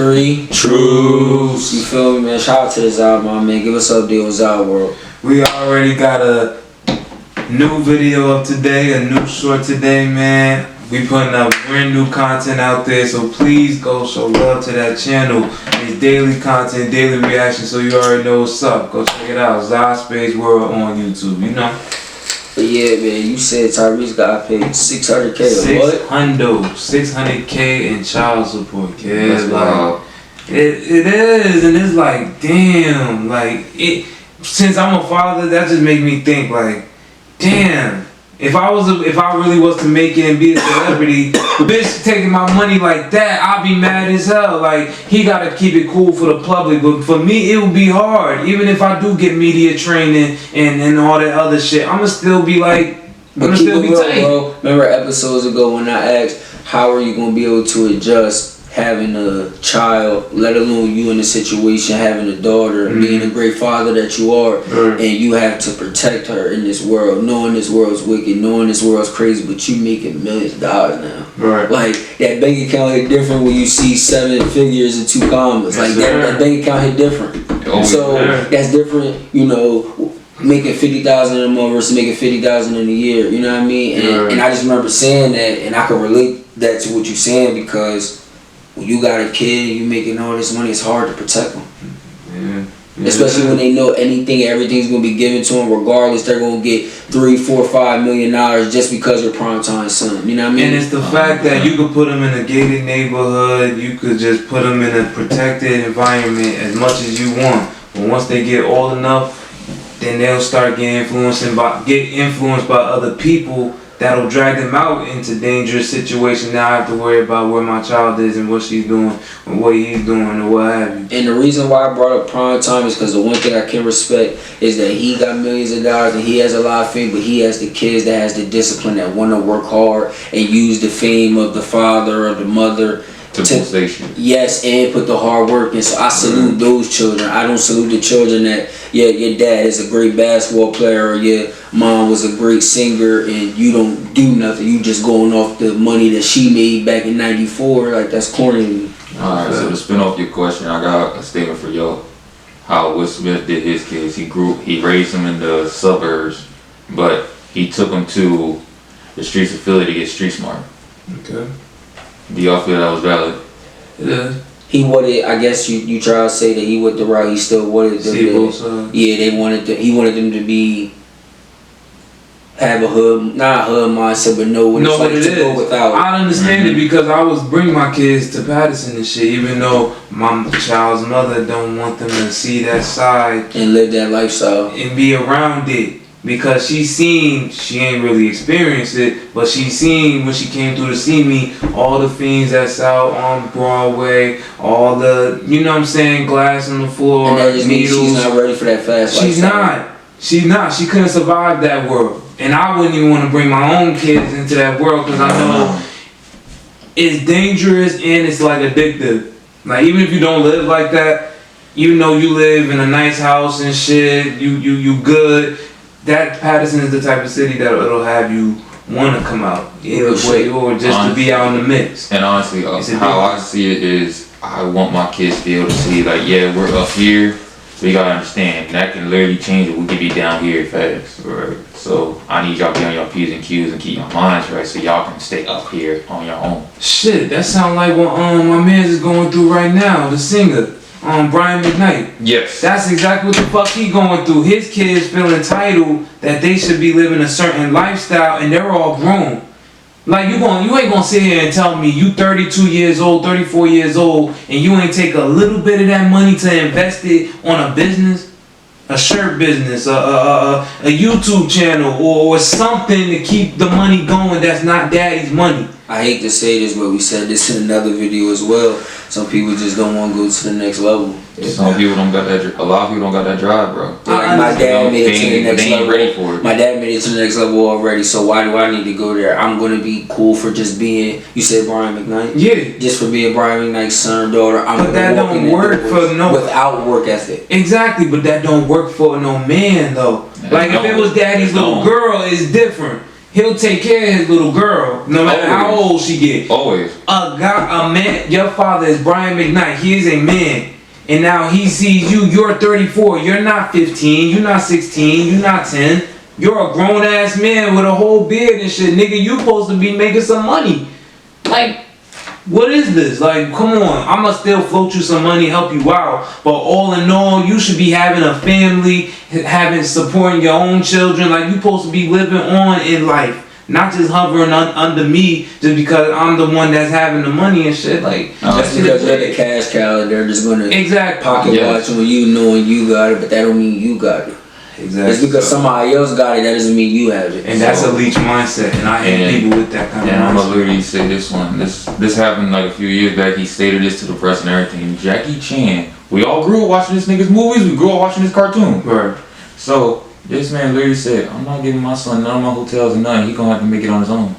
3 Truths. You feel me, man? Shout out to this album, man. Give us an update on Zahier World. We already got a new video up today, a new short today, man. We putting up brand new content out there, so please go show love to that channel. It's daily content, daily reaction, so you already know what's up. Go check it out, Zahier World on YouTube, you know? But yeah, man, you said Tyrese got paid $600K or what? $600K in child support, kid. That's wild. It is, and it's like, damn, like, since I'm a father, that just make me think, like, damn, if I really was to make it and be a celebrity, bitch taking my money like that, I'd be mad as hell. Like, he gotta keep it cool for the public, but for me, it would be hard. Even if I do get media training and all that other shit, I'ma still be like, But keep it real, bro. Remember episodes ago when I asked, how are you gonna be able to adjust having a child, let alone you in a situation, having a daughter, being a great father that you are, and you have to protect her in this world, knowing this world's wicked, knowing this world's crazy, but you making millions of dollars now. Like, that bank account hit different when you see 7 figures and 2 commas. Like, that bank account hit different. So, that's different, you know, making $50,000 in a month versus making $50,000 in a year, you know what I mean? And I just remember saying that, and I can relate that to what you're saying, because when you got a kid and you making all this money, it's hard to protect them. Especially when they know everything's gonna be given to them, regardless. They're gonna get $3, $4, $5 million just because you're primetime son. You know what I mean? And it's the fact that you could put them in a gated neighborhood, you could just put them in a protected environment as much as you want. But once they get old enough, then they'll start getting influenced by other people that'll drag them out into dangerous situations. Now I have to worry about where my child is and what she's doing, or what he's doing, or what have you. And the reason why I brought up prime time is because the one thing I can respect is that he got millions of dollars and he has a lot of fame, but he has the kids that has the discipline, that want to work hard and use the fame of the father or the mother to station. Yes, and put the hard work in. So I salute those children. I don't salute the children that, yeah, your dad is a great basketball player or your mom was a great singer and you don't do nothing. You just going off the money that she made back in '94. Like, that's corny to me. Alright, so to spin off your question, I got a statement for y'all. How Will Smith did his kids. He raised them in the suburbs, but he took them to the streets of Philly to get street smart. Okay. Do y'all feel that was valid? It is. He wanted, I guess you try to say that he went the route, he still wanted them to, yeah, he wanted them to have a hood, not a hood mindset, but know what it's like to go without. I understand it because I was bringing my kids to Patterson and shit, even though my child's mother don't want them to see that side and live that lifestyle and be around it. Because she ain't really experienced it, but she seen when she came through to see me, all the fiends that's out on Broadway, all the, you know what I'm saying, glass on the floor, and that just means she's not ready for that fast lifestyle. She's not. She couldn't survive that world. And I wouldn't even want to bring my own kids into that world because I know it's dangerous and it's like addictive. Like, even if you don't live like that, you know you live in a nice house and shit, you good. That Patterson is the type of city that it'll have you want to come out, either way, or just honestly, to be out in the mix. And honestly, how I see it is, I want my kids to be able to see, like, yeah, we're up here, so you gotta understand that can literally change it. We can be down here fast, right? So I need y'all to be on your P's and Q's and keep your minds right, so y'all can stay up here on your own. Shit, that sound like what my man's is going through right now, the singer. Brian McKnight. Yes. That's exactly what the fuck he going through. His kids feel entitled that they should be living a certain lifestyle and they're all grown. Like, you ain't gonna sit here and tell me you 32 years old, 34 years old, and you ain't take a little bit of that money to invest it on a business, a shirt business, a YouTube channel, or something to keep the money going that's not daddy's money. I hate to say this, but we said this in another video as well. Some people just don't want to go to the next level. Some people don't got that. A lot of people don't got that drive, bro. Like, my dad made it to the next level. Ready for it. My dad made it to the next level already. So why do I need to go there? I'm gonna be cool for just being. You said Brian McKnight. Yeah. Just for being Brian McKnight's son or daughter. But that don't work for no. Without work ethic. Exactly, but that don't work for no man though. Like, if it was daddy's little girl, it's different. he'll take care of his little girl, no matter how old she get. Always. A man, your father is Brian McKnight. He is a man. And now he sees you, you're 34, you're not 15, you're not 16, you're not 10. You're a grown ass man with a whole beard and shit. Nigga, you supposed to be making some money. Like, what is this? Like, come on. I'ma still float you some money, help you out. But all in all, you should be having a family, supporting your own children. Like, you supposed to be living on in life. Not just hovering under me just because I'm the one that's having the money and shit. Like, just because they're the cash cow, they're just gonna exactly pocket watch on you, knowing you got it, but that don't mean you got it. Exactly. It's because somebody else got it, that doesn't mean you have it. And that's a leech mindset, and I hate people with that kind of mindset. And I'm gonna literally say this one. This happened like a few years back. He stated this to the press and everything. Jackie Chan. We all grew up watching this nigga's movies. We grew up watching his cartoon. Right. So this man literally said, "I'm not giving my son none of my hotels and nothing. He gonna have to make it on his own."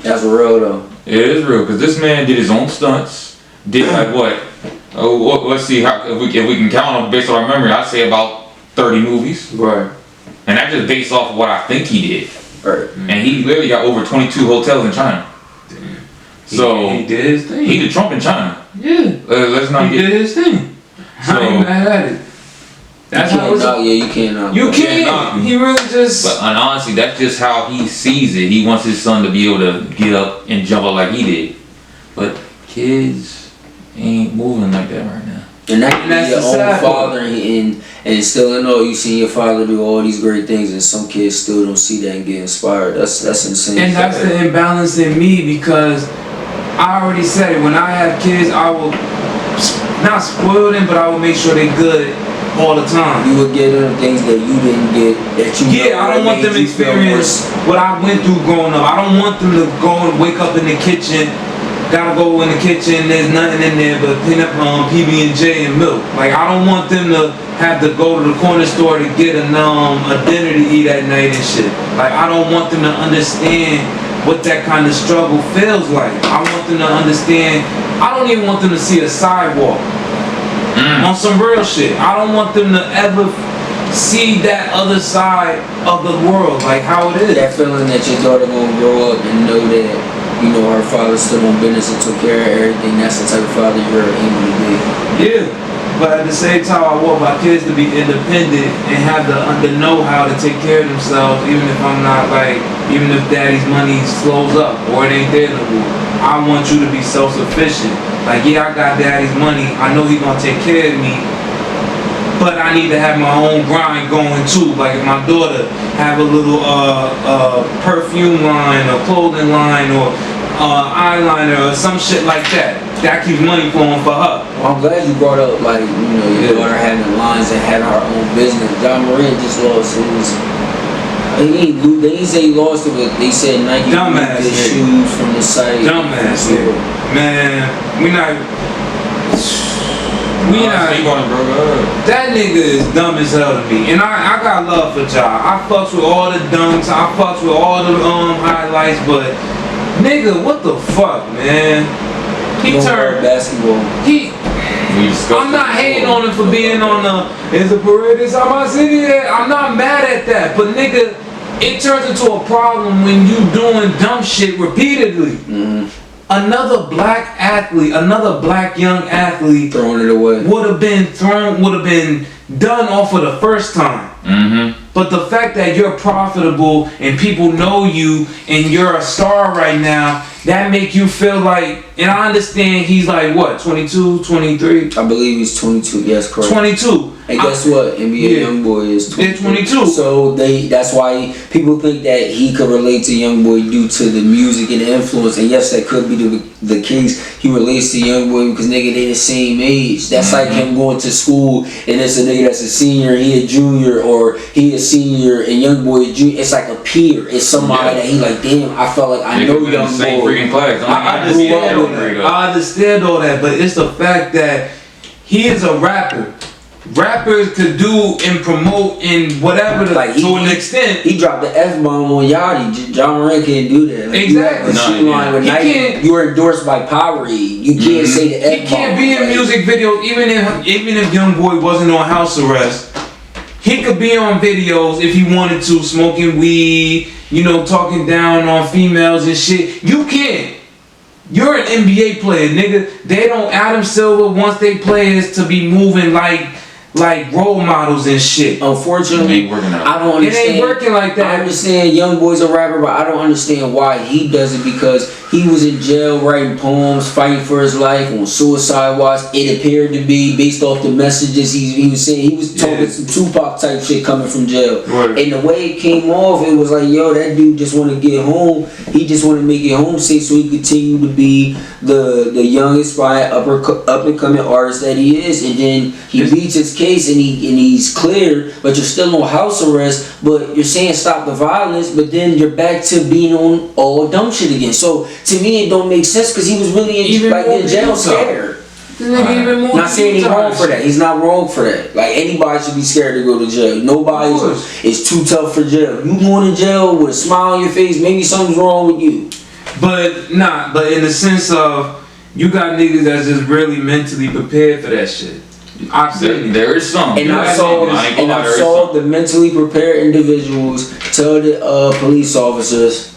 That's real though. It is real because this man did his own stunts. Did like what? Oh, let's see how if we can count them based on our memory. I'd say about 30 movies. Right. And that's just based off of what I think he did. Right. And he literally got over 22 hotels in China. Damn. So he did his thing. He did Trump in China. Yeah. Let's not he did his thing. So, I ain't mad at it. That's how it's. You can't. You can't. He really just. But honestly, that's just how he sees it. He wants his son to be able to get up and jump up like he did. But kids ain't moving like that right now. And that's your own father, and still in all, you see your father do all these great things, and some kids still don't see that and get inspired. That's insane. And that's the imbalance in me, because I already said it. When I have kids, I will not spoil them, but I will make sure they're good all the time. You would get them things that you didn't get, that you. Yeah, I don't want them to experience what I went through growing up. I don't want them to go and wake up in the kitchen. Gotta go in the kitchen, there's nothing in there but peanut PB&J and milk. Like, I don't want them to have to go to the corner store to get a dinner to eat at night and shit. Like, I don't want them to understand what that kind of struggle feels like. I want them to understand, I don't even want them to see a sidewalk on some real shit. I don't want them to ever see that other side of the world, like how it is. That feeling that your daughter gonna grow up and know that, you know, her father stood on business and took care of everything. That's the type of father you're aiming to be. Yeah, but at the same time, I want my kids to be independent and have the know-how to take care of themselves, even if I'm not even if daddy's money slows up or it ain't there no more. I want you to be self-sufficient. Like, yeah, I got daddy's money. I know he's gonna take care of me, but I need to have my own grind going too. Like, if my daughter have a little perfume line or clothing line or eyeliner or some shit like that, that keeps money flowing for her. Well, I'm glad you brought up, like, you know, your daughter having lines and having her own business. John Moran just lost his. They didn't say he lost it, but they said Nike dumbass his shoes from the site. Dumbass nigga. Man, that nigga is dumb as hell to me, and I got love for Ja. I fucks with all the dunks, I fucks with all the highlights, but nigga, what the fuck, man? He turned basketball. I'm not hating on him for being on is a parade inside my city. I'm not mad at that, but nigga, it turns into a problem when you doing dumb shit repeatedly. Mm-hmm. Another black athlete, another black young athlete, throwing it away, would have been done off of the first time. Mm-hmm. But the fact that you're profitable and people know you and you're a star right now, that make you feel like, and I understand he's like what, 22, 23? I believe he's 22, yes, correct. 22. And guess what? NBAYoungboy is 22. So that's why people think that he could relate to Youngboy due to the music and the influence. And yes, that could be the case. He relates to Youngboy because nigga, they the same age. That's like him going to school and it's a nigga that's a senior, he a junior, or he a senior and Youngboy a junior. It's like a peer. It's somebody that he like, damn, I felt like I know Youngboy. Same freaking class. I understand all that, but it's the fact that he is a rapper. Rappers could do and promote and whatever to an extent. He dropped the F-bomb on Yachty. John Moran can't do that. Like, exactly. You're endorsed by Powerade. You can't say the F-bomb. He can't be in music videos, even if Youngboy wasn't on house arrest. He could be on videos if he wanted to, smoking weed talking down on females and shit. You can't. You're an NBA player, nigga. They don't. Adam Silver wants they players to be moving like role models and shit. Unfortunately, I don't understand. It ain't working like that. I understand Youngboy's a rapper, but I don't understand why he does it, because he was in jail writing poems, fighting for his life on suicide watch. It appeared to be based off the messages he was saying. He was talking some Tupac type shit coming from jail. Right. And the way it came off, it was like, yo, that dude just want to get home. He just want to make it home safe so he continue to be the young, inspired, up and coming artist that he is. And then he beats his case and he's cleared, but you're still on house arrest. But you're saying stop the violence, but then you're back to being on all dumb shit again. So to me, it don't make sense, because he was really in jail scared. Not saying he's wrong for that. He's not wrong for that. Like, anybody should be scared to go to jail. Nobody is too tough for jail. You going to jail with a smile on your face, maybe something's wrong with you. But in the sense of, you got niggas that's just really mentally prepared for that shit. There is some. And I saw the mentally prepared individuals tell the police officers,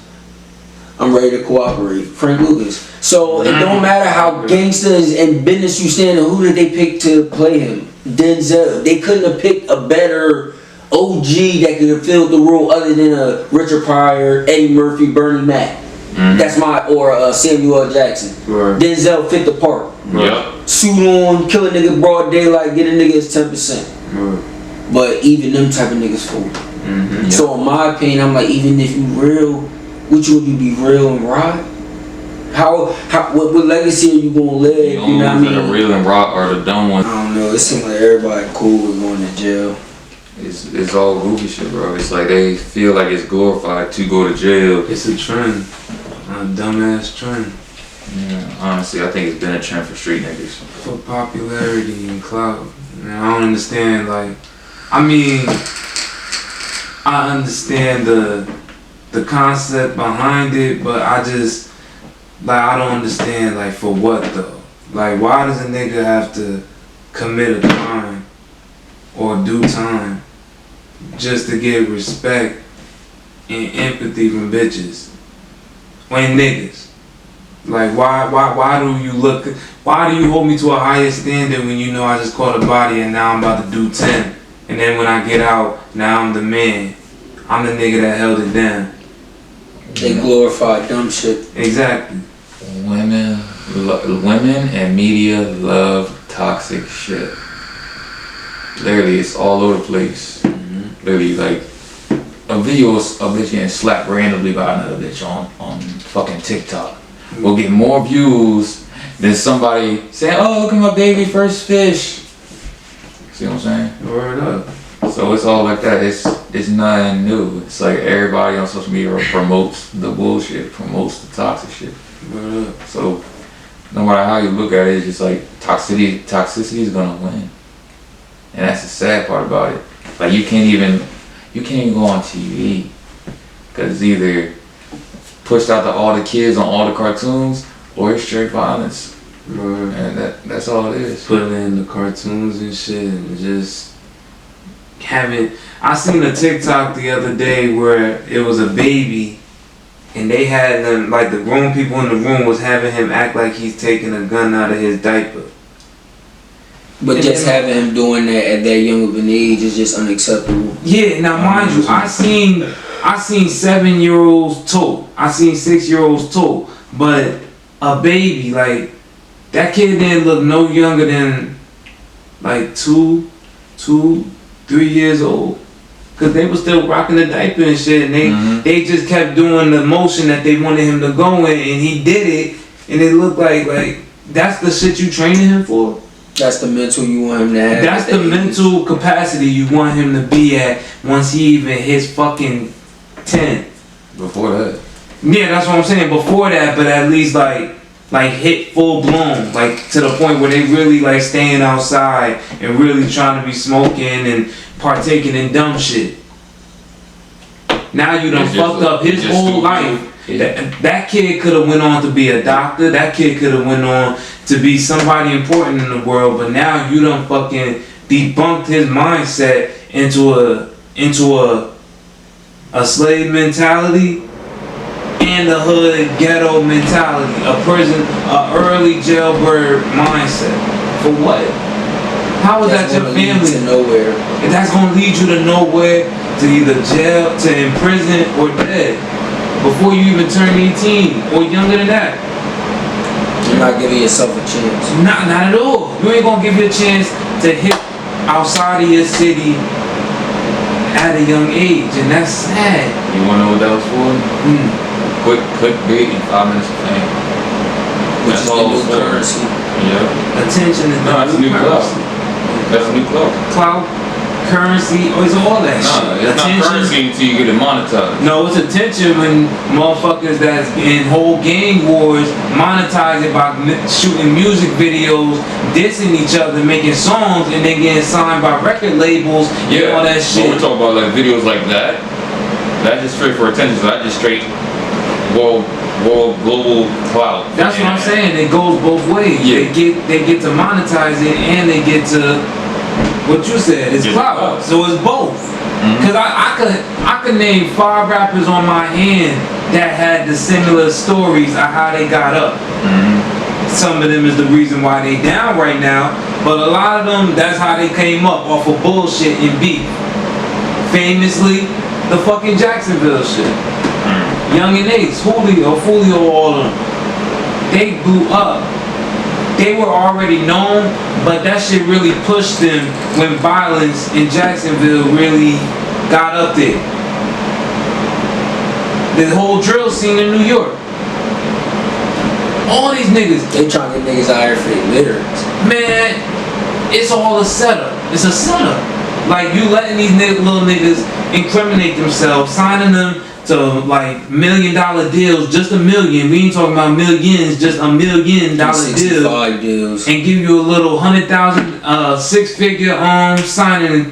I'm ready to cooperate. Frank Lucas. So it don't matter how gangsters and business you stand, and who did they pick to play him? Denzel. They couldn't have picked a better OG that could have filled the role other than a Richard Pryor, Eddie Murphy, Bernie Mac. That's or Samuel L. Jackson. Right. Denzel fit the part. Yep. Suit on, kill a nigga broad daylight, get a nigga his 10%. Right. But even them type of niggas fool. So in my opinion, I'm like, even if you real, would you be real and ride? What legacy are you gonna live? You know what I mean? The real and rock are the dumb ones. I don't know. It seems like everybody cool with going to jail. It's all goofy shit, bro. It's like they feel like it's glorified to go to jail. It's a trend, a dumbass trend. Yeah, honestly, I think it's been a trend for street niggas. For popularity and clout. I don't understand. I understand the concept behind it, but I don't understand, for what though? Why does a nigga have to commit a crime or do time just to get respect and empathy from bitches? When niggas. Why do you hold me to a higher standard when you know I just caught a body and now I'm about to do 10? And then when I get out, now I'm the man. I'm the nigga that held it down. They glorify dumb shit. Exactly. Women and media love toxic shit. Literally, it's all over the place. Literally, a video of a bitch getting slapped randomly by another bitch on fucking TikTok will get more views than somebody saying, "Oh, look at my baby first fish." See what I'm saying? Word up. So it's all like that. It's nothing new. It's like everybody on social media promotes the bullshit, promotes the toxic shit. Word up. So no matter how you look at it, it's just like toxicity is gonna win. And that's the sad part about it. You can't even go on TV, because it's either pushed out to all the kids on all the cartoons, or it's straight violence. Right. And that's all it is. Putting in the cartoons and shit, and just I seen a TikTok the other day where it was a baby, and they had them, the grown people in the room was having him act like he's taking a gun out of his diaper. But just having him doing that at that young of an age is just unacceptable. Yeah, now mind you, I seen 7-year-olds too. I seen 6-year-olds too. But a baby, that kid didn't look no younger than 2, 3 years old. Cause they were still rocking the diaper and shit, and they just kept doing the motion that they wanted him to go in, and he did it, and it looked like that's the shit you training him for. That's the mental you want him to have. That's the mental capacity you want him to be at once he even hits fucking 10. Before that. Yeah, that's what I'm saying. Before that, but at least hit full blown, to the point where they really staying outside and really trying to be smoking and partaking in dumb shit. Now you done fucked up his whole life. That kid could have went on to be a doctor. That kid could have went on to be somebody important in the world. But now you done fucking debunked his mindset into a slave mentality and a hood ghetto mentality, a early jailbird mindset. For what? How is that your family? To nowhere. If that's gonna lead you to nowhere, to either jail, to in prison, or dead, before you even turn 18 or younger than that. You're not giving yourself a chance. Not at all. You ain't gonna give you a chance to hit outside of your city at a young age, and that's sad. You wanna know what that was for? Quick bait and 5 minutes of fame. Which is the new currency. Yeah. Attention is that's a new clout. That's a new clout. Clout, currency, it's all that shit. It's not currency until you get it monetized. No, it's attention when motherfuckers that's in whole gang wars monetize it by shooting music videos, dissing each other, making songs, and then getting signed by record labels and all that shit. We're talking about like videos like that. That's just straight for attention. So that's just straight world global clout. That's what I'm saying. It goes both ways. Yeah. They get to monetize it and they get to what you said. It's clout. So it's both. Cause I could name 5 rappers on my hand that had the similar stories of how they got up. Some of them is the reason why they down right now, but a lot of them, that's how they came up, off of bullshit and beef. Famously, the fucking Jacksonville shit. Young and Ace, Julio, all of them. They blew up. They were already known, but that shit really pushed them when violence in Jacksonville really got up there. The whole drill scene in New York. All these niggas. They trying to get niggas out here for their lyrics. Man, it's all a setup. It's a setup. Like, you letting these little niggas incriminate themselves, signing them to like $1 million deals, just $1 million. We ain't talking about millions, just $1 million deals, and give you a little 100,000, 6-figure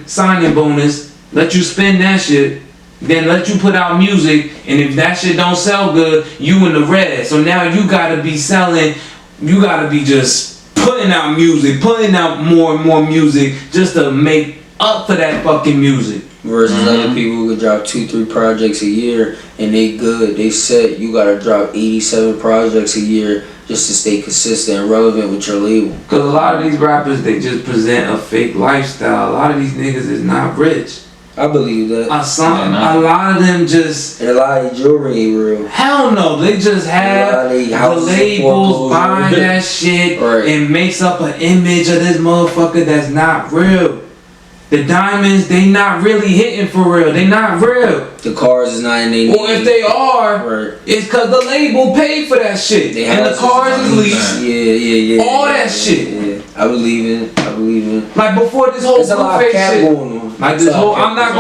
signing bonus. Let you spend that shit, then let you put out music, and if that shit don't sell good, you in the red. So now you gotta be selling. You gotta be just putting out music, putting out more and more music, just to make up for that fucking music. Versus other people who could drop 2-3 projects a year and they good, they set. You gotta drop 87 projects a year just to stay consistent and relevant with your label. Cause a lot of these rappers, they just present a fake lifestyle. A lot of these niggas is not rich. I believe that. A lot of them just, and a lot of jewelry ain't real. Hell no, they just have the labels buying that shit and makes up an image of this motherfucker that's not real. The diamonds, they not really hitting for real. They not real. The cars is not in their name. Or if they are, it's cause the label paid for that shit. And the cars is leased. Yeah. All that shit. Yeah. I believe it. Like before this whole Blueface shit. Going on. Like this whole, I'm not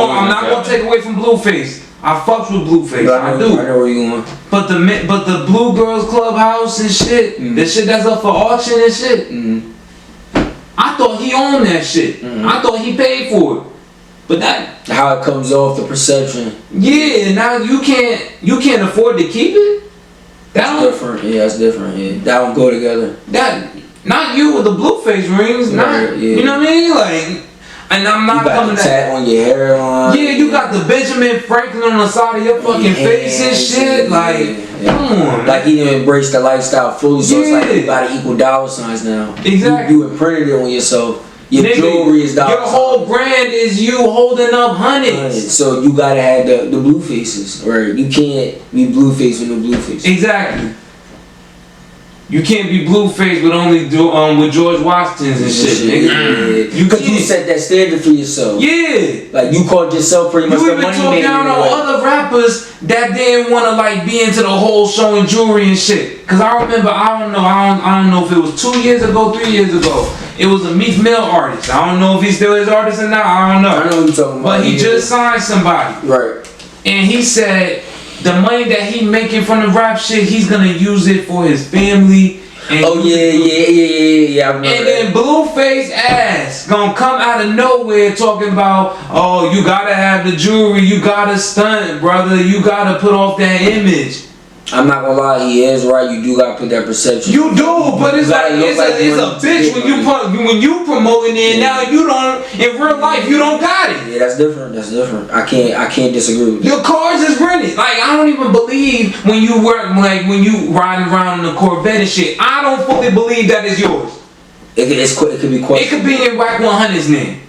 gonna take away from Blueface. I fucks with Blueface. I do. I know where you going. But the Blue Girls Clubhouse and shit, the shit that's up for auction and shit. I thought he owned that shit. I thought he paid for it. But that how it comes off, the perception. Yeah, now you can't afford to keep it. That's different. Yeah, that's different. Yeah, that don't go together. That not you with the Blueface rings. Not you know what I mean? Like, and I'm not coming to tat on your hairline. Yeah, you got the Benjamin Franklin on the side of your fucking face and shit. Like, come on. Like he didn't embrace the lifestyle fully, so it's like you gotta equal dollar signs now. Exactly. You imprinted it on yourself. Your jewelry is dollar signs. Your whole brand is you holding up hundreds. So you gotta have the blue faces, right? You can't be blue face with no blue face. Exactly. You can't be Blueface with only with George Washington's and shit, nigga. Yeah. You set that standard for yourself. Yeah. Like you called yourself pretty much the money maker. You even talk down on other rappers that didn't want to like be into the whole showing jewelry and shit. Cause I remember, I don't know if it was 2 years ago, 3 years ago. It was a Meek Mill artist. I don't know if he's still his artist or not. I don't know. I know what you're talking about. But he just signed somebody. Right. And he said the money that he making from the rap shit, he's gonna use it for his family. And yeah. I remember and then Blueface ass gonna come out of nowhere talking about, oh, you gotta have the jewelry, you gotta stunt, brother, you gotta put off that image. I'm not gonna lie, he is right. You do gotta put that perception. You do, but it's like it's a bitch when you promoting it. Now you don't in real life you don't got it. Yeah, that's different. That's different. I can't disagree with you. Your cars is rented. Like I don't even believe when you when you riding around in a Corvette and shit. I don't fully believe that is yours. It could be questionable. It could be in Rack 100's name.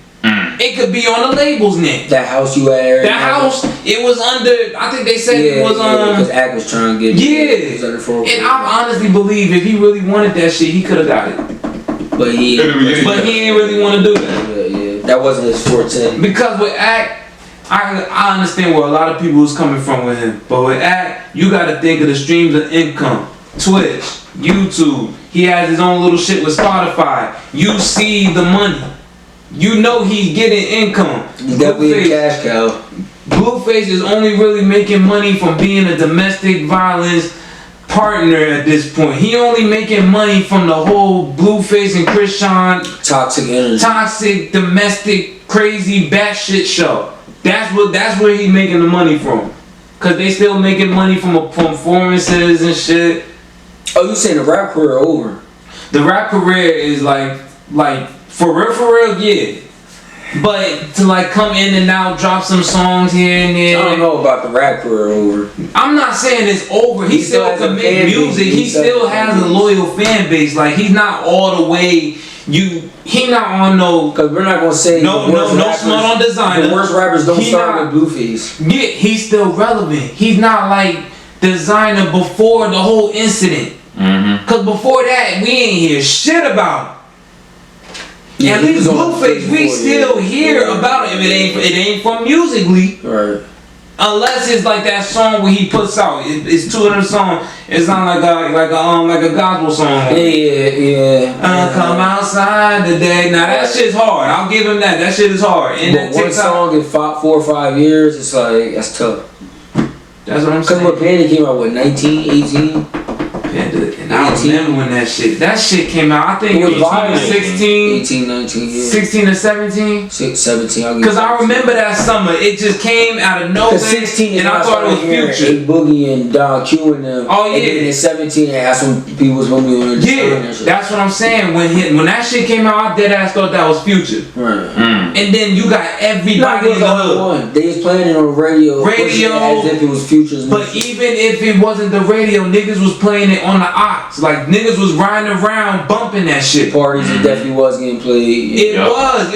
It could be on the label's name. That house you had. That house, it was under. I think they said it was because Ack was trying to get. Yeah. It was under and I honestly believe if he really wanted that shit, he could have got it. But he ain't really want to do that. Yeah, that wasn't his forte. Because with Ack, I understand where a lot of people is coming from with him. But with Ack, you got to think of the streams of income. Twitch, YouTube. He has his own little shit with Spotify. You see the money. You know he's getting income. He's definitely a cash cow. Blueface is only really making money from being a domestic violence partner at this point. He only making money from the whole Blueface and Christian toxic energy, toxic domestic crazy batshit show. That's where he making the money from. Cause they still making money from performances and shit. Oh, you saying the rap career over? The rap career is like for real, yeah. But to like come in and out, drop some songs here and there. I don't know about the rap career over. I'm not saying it's over. He still can make music. He still has a loyal fan base. Like he's not all the way. He not on no. Cause we're not gonna say no smart on designer. The worst rappers don't start with Blueface. Yeah, he's still relevant. He's not like designer before the whole incident. Cause before that, we ain't hear shit about him. Yeah, at least Blueface, we still hear about it. It ain't from musically. Right. Unless it's like that song where he puts out. It's two of them songs. It's not like a gospel song. Yeah. Come outside today. Now that shit's hard. I'll give him that. That shit is hard. And but one song in 4 or 5 years, it's like that's tough. That's what I'm saying. Cause when Panda came out, what 19, 18? And I remember when that shit came out. I think it was 16, 18, 19, yeah. 16 or 17. 17. Because I remember that summer, it just came out of nowhere. 16 and I thought it was Future. A Boogie and Don Q and them. Oh yeah. And then in 17, that's when people was when we were that's what I'm saying. When that shit came out, I dead ass thought that was Future. Right. And then you got everybody in the hood. They was playing it on the radio. As if it was Future's But music. even if it wasn't the radio, niggas was playing it on the ox. Like niggas was riding around bumping that shit. Parties, it definitely was getting played. It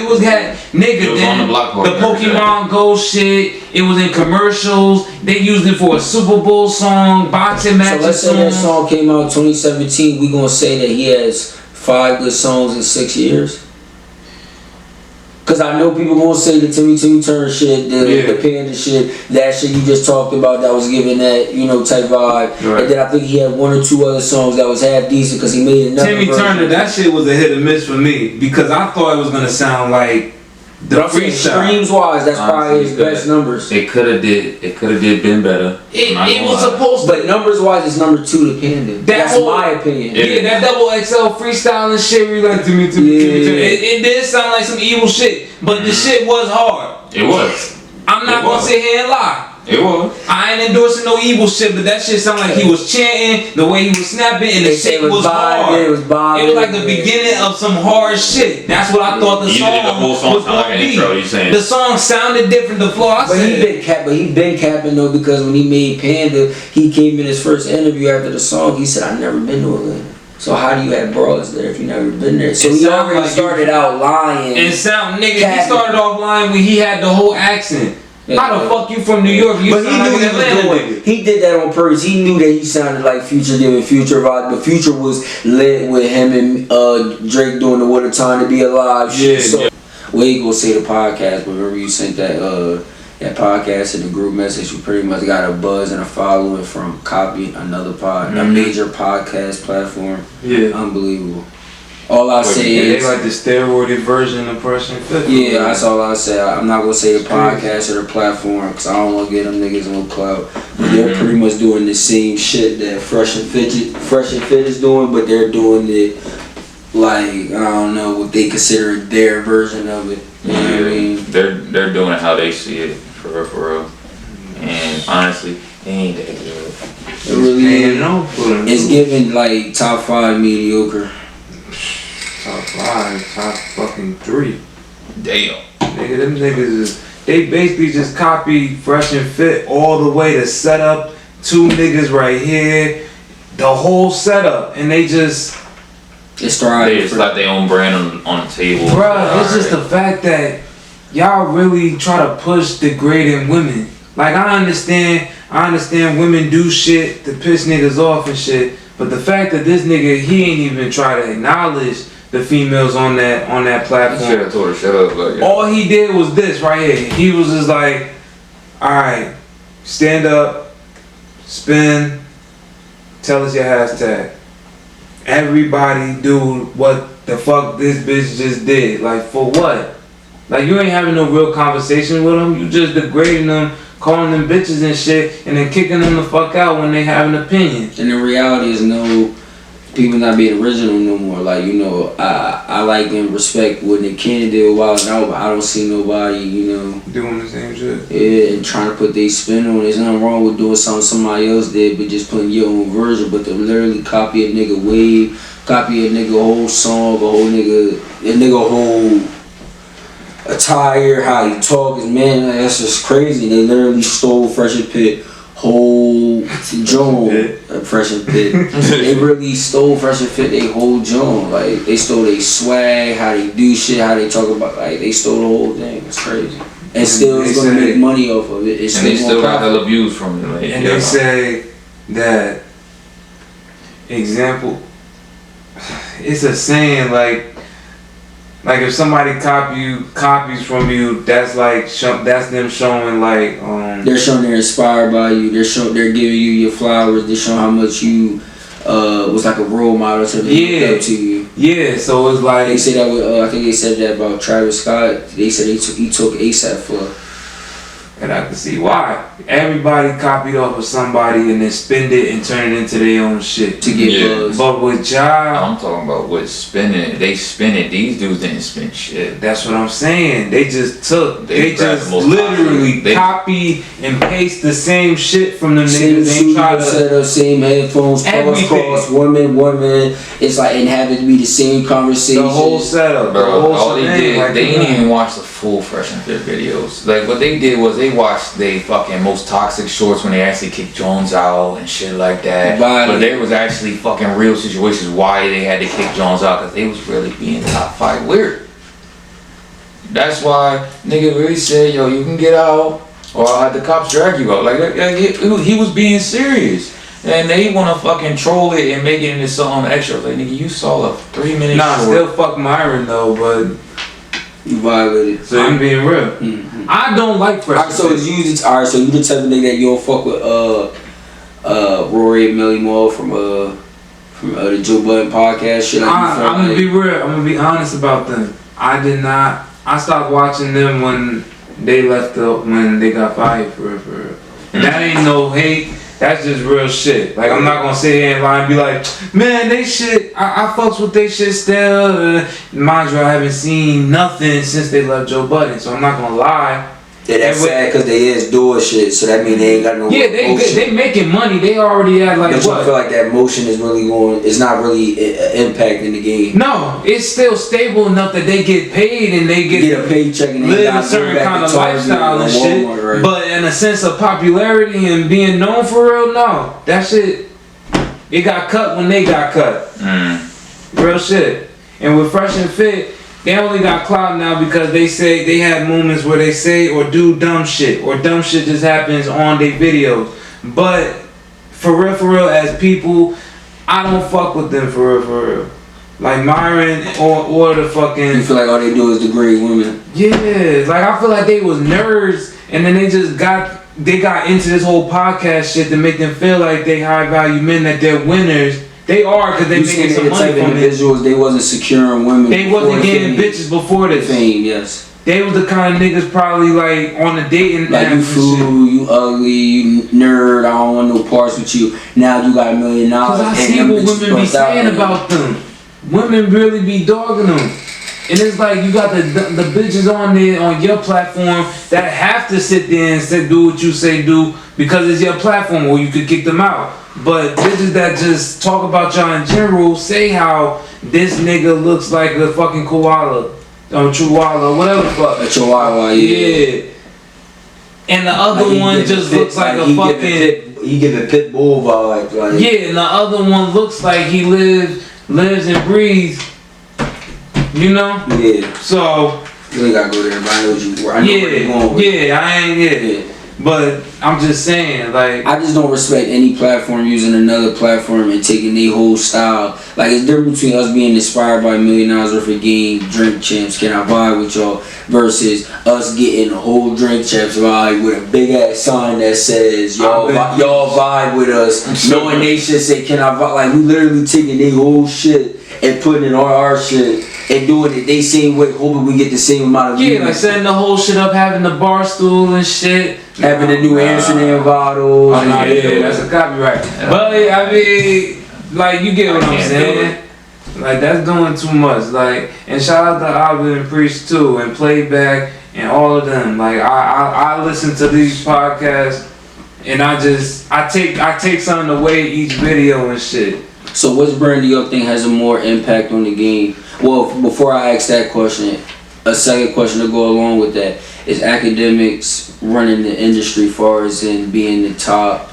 was had niggas. It was on the block party. The Pokemon Go shit. It was in commercials. They used it for a Super Bowl song, boxing matches. So let's say that song came out in 2017. We gonna say that he has 5 good songs in 6 years. Cause I know people gonna say the Timmy Turner shit, the Panda shit, that shit you just talked about that was giving that type vibe. Right. And then I think he had 1 or 2 other songs that was half decent because he made another Timmy version. Turner, that shit was a hit or miss for me because I thought it was gonna sound like the freestyle. Streams wise, that's probably his best numbers. It could have been better. It was supposed to. But numbers wise, it's number 2 to Panda. That's my opinion. Yeah, that double XL freestyling shit where you like Timmy. It did sound like some evil shit, but the shit was hard. It was. I'm not gonna sit here and lie. It was. I ain't endorsing no evil shit, but that shit sounded like he was chanting, the way he was snapping, and the shit was hard. It was like the beginning of some hard shit. That's what I thought the song was gonna be. The song sounded different, the flow. He been capping though, because when he made Panda, he came in his first interview after the song. He said, "I've never been to Atlanta." So how do you have broads there if you never been there? So he already started out lying. And he started off lying when he had the whole accent. How the fuck you from New York? You but he knew he was doing. He did that on purpose. He knew that he sounded like Future, giving Future vibe. But Future was lit with him and Drake doing the "What a Time to Be Alive" shit. So we gonna say the podcast, but remember you sent that podcast in the group message. You pretty much got a buzz and a following from copying another a major podcast platform. Yeah, unbelievable. All I say is they like the steroided version of Fresh and Fit. Yeah, that's all I say. I'm not gonna say the podcast or the platform because I don't want to get them niggas no clout. But they're pretty much doing the same shit that Fresh and Fit is doing, but they're doing it like I don't know what they consider their version of it. You know what I mean? They're doing it how they see it, for real. And honestly, they ain't that good. It really is. It's giving like top 5 mediocre. Top 5, top fucking 3. Damn. Nigga, them niggas is, they basically just copy Fresh and Fit all the way to set up 2 niggas right here, the whole setup, and they just. It's thriving. They just like their own brand on the table. Bruh, it's just the fact that y'all really try to push degrading women. Like I understand women do shit to piss niggas off and shit, but the fact that this nigga, he ain't even try to acknowledge the females on that platform. Should have told her shut up. Like, all he did was this right here. He was just like, alright, stand up, spin, tell us your hashtag. Everybody do what the fuck this bitch just did. Like, for what? Like, you ain't having no real conversation with them. You just degrading them, calling them bitches and shit, and then kicking them the fuck out when they have an opinion. And the reality is, no, people not being original no more. Like, you know, I like and respect what Nick Cannon did a while now, but I don't see nobody, you know, doing the same shit. Yeah, and trying to put their spin on it. There's nothing wrong with doing something somebody else did, but just putting your own version. But to literally copy a nigga wave, copy a nigga whole song, a nigga whole attire, how he talk, man, that's just crazy. They literally stole Fresh and Fit whole Joan, Fresh and Fit. They really stole Fresh and Fit they whole Joan. Like, they stole their swag, how they do shit, how they talk about, like, they stole the whole thing. It's crazy. And still is gonna make money off of it. And they still got hella views from it. Like, and they say that, example, it's a saying like if somebody copies from you, that's like that's them showing like they're showing they're inspired by you. They're giving you your flowers. They're showing how much you was like a role model to them. Yeah. Up to you. Yeah. So it's like they say that with I think they said that about Travis Scott. They said he took ASAP for. And I can see why. Everybody copied off of somebody and then spend it and turn it into their own shit. To get buzz. But with Ja, I'm talking about what spinning. They spin it. These dudes didn't spin shit. That's what I'm saying. They just took. They just literally copy and paste the same shit from them niggas. They try to set up same headphones, cross, women. It's like and have it be the same conversation. The whole setup. Bro, all they did, like, they didn't even watch the full Fresh and Fit videos. Like what they did was they watched they fucking most toxic shorts when they actually kicked Jones out and shit like that. But there was actually fucking real situations why they had to kick Jones out, because they was really being top 5 weird. That's why nigga really said, yo, you can get out or I'll have the cops drag you out. Like he was being serious. And they wanna fucking troll it and make it into something extra. Like nigga, you saw a 3-minute short. Still fuck Myron though, but you violated. So I'm being real. Mm-hmm. I don't like Fresh. Alright, so you the type of nigga that you don't fuck with Rory and Melly Moore from the Joe Budden podcast shit. I'm gonna be real. I'm gonna be honest about them. I did not. I stopped watching them when they left when they got fired for real. And that ain't no hate. That's just real shit. Like, I'm not gonna sit here and lie and be like, man, they shit, I fucks with they shit still. Mind you, I haven't seen nothing since they left Joe Budden, so I'm not gonna lie. Yeah, that's sad because they is doing shit, so that means they ain't got no motion. They making money. They already had like but what? I feel like that motion is really going, it's not really impacting the game. No, it's still stable enough that they get paid and they get a paycheck and they live a certain kind of lifestyle and shit. Walmart, right? But in a sense of popularity and being known for real, no. That shit, it got cut when they got cut. Real shit. And with Fresh and Fit, they only got clout now because they say they have moments where they say or do dumb shit, or dumb shit just happens on their videos. But for real, as people, I don't fuck with them for real. Like Myron or the fucking. You feel like all they do is degrade women. Yeah, like I feel like they was nerds, and then they just got into this whole podcast shit to make them feel like they high value men, that they're winners. They are, because they making some money from individuals. They wasn't securing women. They wasn't getting bitches before the fame. Yes. They was the kind of niggas probably like on the dating. Like you fool, you ugly, you nerd. I don't want no parts with you. Now you got $1 million. Cause I see what women be saying about them. Women really be dogging them. And it's like you got the bitches on there on your platform that have to sit there and do what you say do because it's your platform, or you could kick them out. But bitches that just talk about y'all in general say how this nigga looks like a fucking koala. Chihuahua, whatever the fuck. A chihuahua, yeah. And the other one just looks like a fucking... He give a pit bull vibe. Like. Yeah, and the other one looks like he lives and breathes. You know? Yeah. So... You ain't gotta go there, but I know what you... I know where you're going with it. Yeah, I ain't it. But I'm just saying, like... I just don't respect any platform using another platform and taking their whole style. Like, it's different between us being inspired by $1 million worth of game, Drink Champs, Can I Vibe With Y'all, versus us getting a whole Drink Champs vibe with a big ass sign that says, y'all vibe with us. Knowing they should say, Can I Vibe? Like, we literally taking their whole shit and putting it on our shit and doing it they same way, hoping we get the same amount of views. Yeah, like setting the whole shit up, having the bar stool and shit. Having the new Amsterdam bottles. Oh, nah, yeah, that's a copyright. Yeah. But I mean, like, you get what I'm saying? Like, that's doing too much. Like, and shout out to Alvin and Priest too, and Playback and all of them. Like, I listen to these podcasts, and I take something away each video and shit. So, which brand do you think has a more impact on the game? Well, before I ask that question, a second question to go along with that is Akademiks running the industry far as in being the top,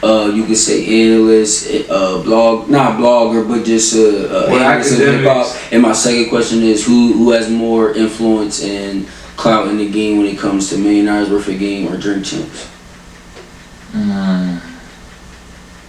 you could say analyst, not blogger, but just analyst of hip hop. And my second question is who has more influence and clout in the game when it comes to $1 million worth of game or Drink Champs?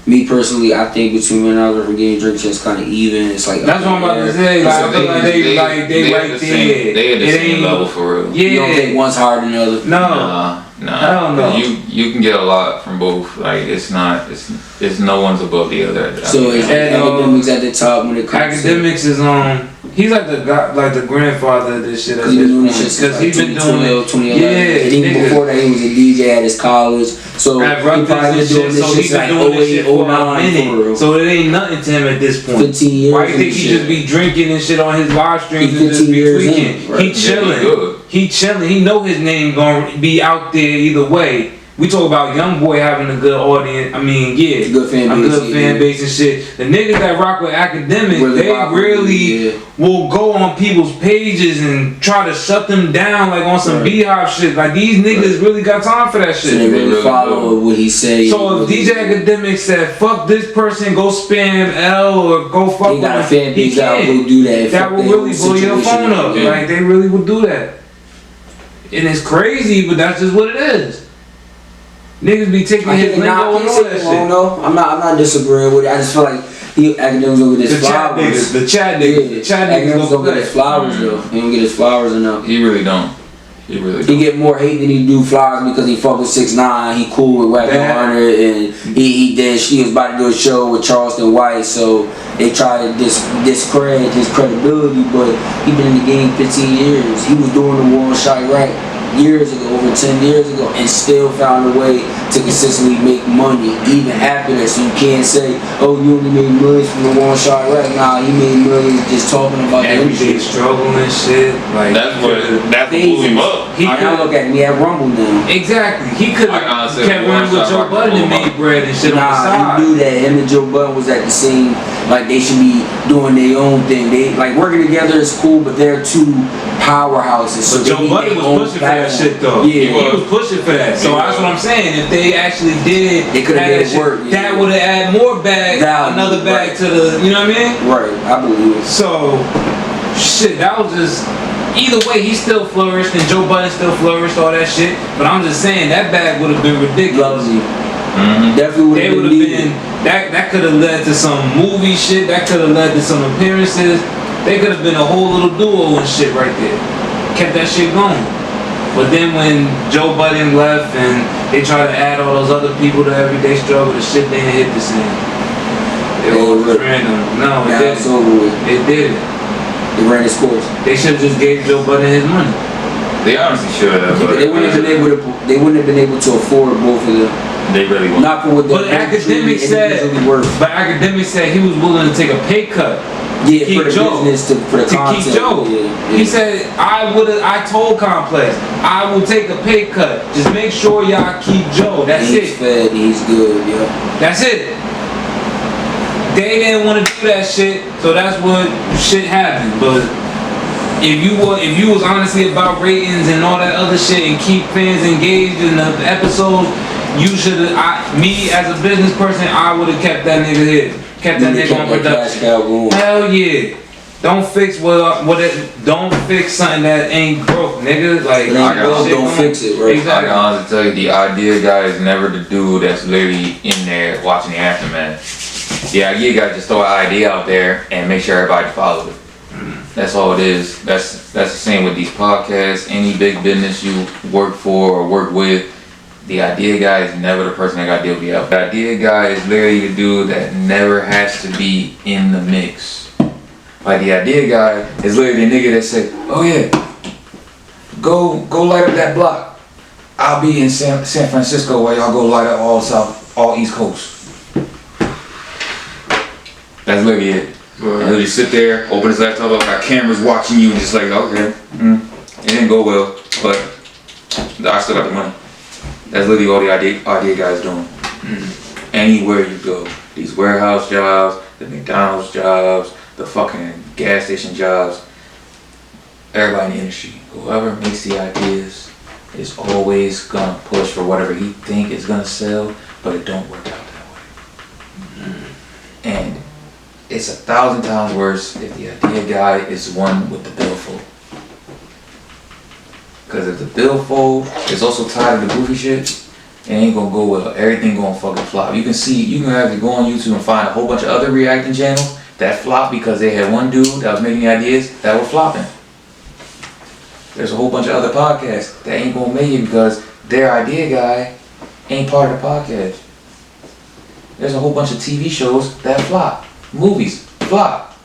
Me personally, I think between $1 million worth of game, Drink Champs kind of even. It's like that's what I'm about to say. Like, I feel like they right there. They at the same level for real. Yeah. You don't think one's harder than the other? No. Hell no. You can get a lot from both. Like it's no one's above the other. So is Akademiks at the top when it comes Akademiks is on. He's like the grandfather of this shit at this point. Because he's been doing it. 2011. Yeah. And even before that, he was a DJ at his college. So he probably been doing this shit like 08, 09. So it ain't nothing to him at this point. 15 years. Why do you think he just be drinking and shit on his live streams and just be tweaking? Right. He chilling. He chilling. He know his name gonna be out there either way. We talk about Youngboy having a good audience. I mean, yeah, good fan base and shit. The niggas that rock with Akademiks, they really will go on people's pages and try to shut them down like on some Beehive shit. Like these niggas really got time for that shit. So they really follow what he say. So if DJ Akademiks said, "Fuck this person, go spam L or go fuck," they got a fan base that will do that. That will really blow your phone up. Like they really would do that. And it's crazy, but that's just what it is. Niggas be taking his lingo and all that shit. No, I'm not disagreeing with it. I just feel like Akademiks don't get his flowers. The chat niggas don't get his flowers though. He don't get his flowers enough. He really don't. He get more hate than he do flowers because he fuck with 6ix9ine. He cool with Wack 100 and he was about to do a show with Charleston White, so they try to discredit his credibility. But he been in the game 15 years. He was doing the War on Chirac years ago, over 10 years ago, and still found a way to consistently make money even after that. So you can't say, oh, you only made millions from the War on Chirac. Nah, he made millions just talking about the everyday struggle and shit. Like that's what blew him up. I look at me at Rumble now. Exactly. He could have kept running with Joe Budden and made bread and shit on the side. He knew that him and Joe Budden was at the same, like they should be doing their own thing. They like working together is cool, but they're two powerhouses. So Joe Budden was pushing for that shit though. Yeah, he was pushing for that. So that's what I'm saying. If they actually did, they could have made it work. That would have added more another bag to the. You know what I mean? Right. I believe it. So, shit. That was just. Either way, he still flourished and Joe Budden still flourished, all that shit. But I'm just saying that bag would have been ridiculous. Definitely would have been. That could have led to some movie shit. That could have led to some appearances. They could have been a whole little duo and shit right there. Kept that shit going. But then when Joe Budden left and they tried to add all those other people to Everyday Struggle, the shit didn't hit the same. It was random. No, it didn't. It didn't. They ran his course. They should have just gave Joe Budden his money. They honestly should have. But they wouldn't have been able to afford both of them. They really wouldn't. Not for what But Akademiks said he was willing to take a pay cut. Yeah, for the business, for the content. Keep Joe. Yeah. He said, I told Complex, I will take a pay cut. Just make sure y'all keep Joe. That's it. He's fed, he's good, yeah. That's it. they didn't want to do that shit, so that's what shit happened. But if you was honestly about ratings and all that other shit and keep fans engaged in the episodes, you should have. Me as a business person, I would have kept that nigga here, kept that nigga on production. Hell yeah. Don't fix don't fix something that ain't broke, nigga. Like don't fix it, bro. Exactly. I can honestly tell you, the idea guy is never the dude that's literally in there watching the aftermath. The idea guy just throw an idea out there and make sure everybody follows it. That's all it is. That's the same with these podcasts. Any big business you work for or work with, the idea guy is never the person that got to deal with you. The idea guy is literally the dude that never has to be in the mix. Like the idea guy is literally the nigga that say, "Oh yeah, go light up that block. I'll be in San Francisco while y'all go light up all East Coast." That's literally it. Right. And he'll just sit there, open his laptop up, got cameras watching you, and just like, okay, it didn't go well, but I still got the money. That's literally all the idea guys doing. Anywhere you go, these warehouse jobs, the McDonald's jobs, the fucking gas station jobs, everybody in the industry, whoever makes the ideas is always gonna push for whatever he think is gonna sell, but it don't work out that way. And it's 1,000 times worse if the idea guy is the one with the billfold. Because if the billfold is also tied to the goofy shit, it ain't gonna go well. Everything gonna fucking flop. You can have to go on YouTube and find a whole bunch of other reacting channels that flop because they had one dude that was making ideas that were flopping. There's a whole bunch of other podcasts that ain't gonna make it because their idea guy ain't part of the podcast. There's a whole bunch of TV shows that flop. Movies flop.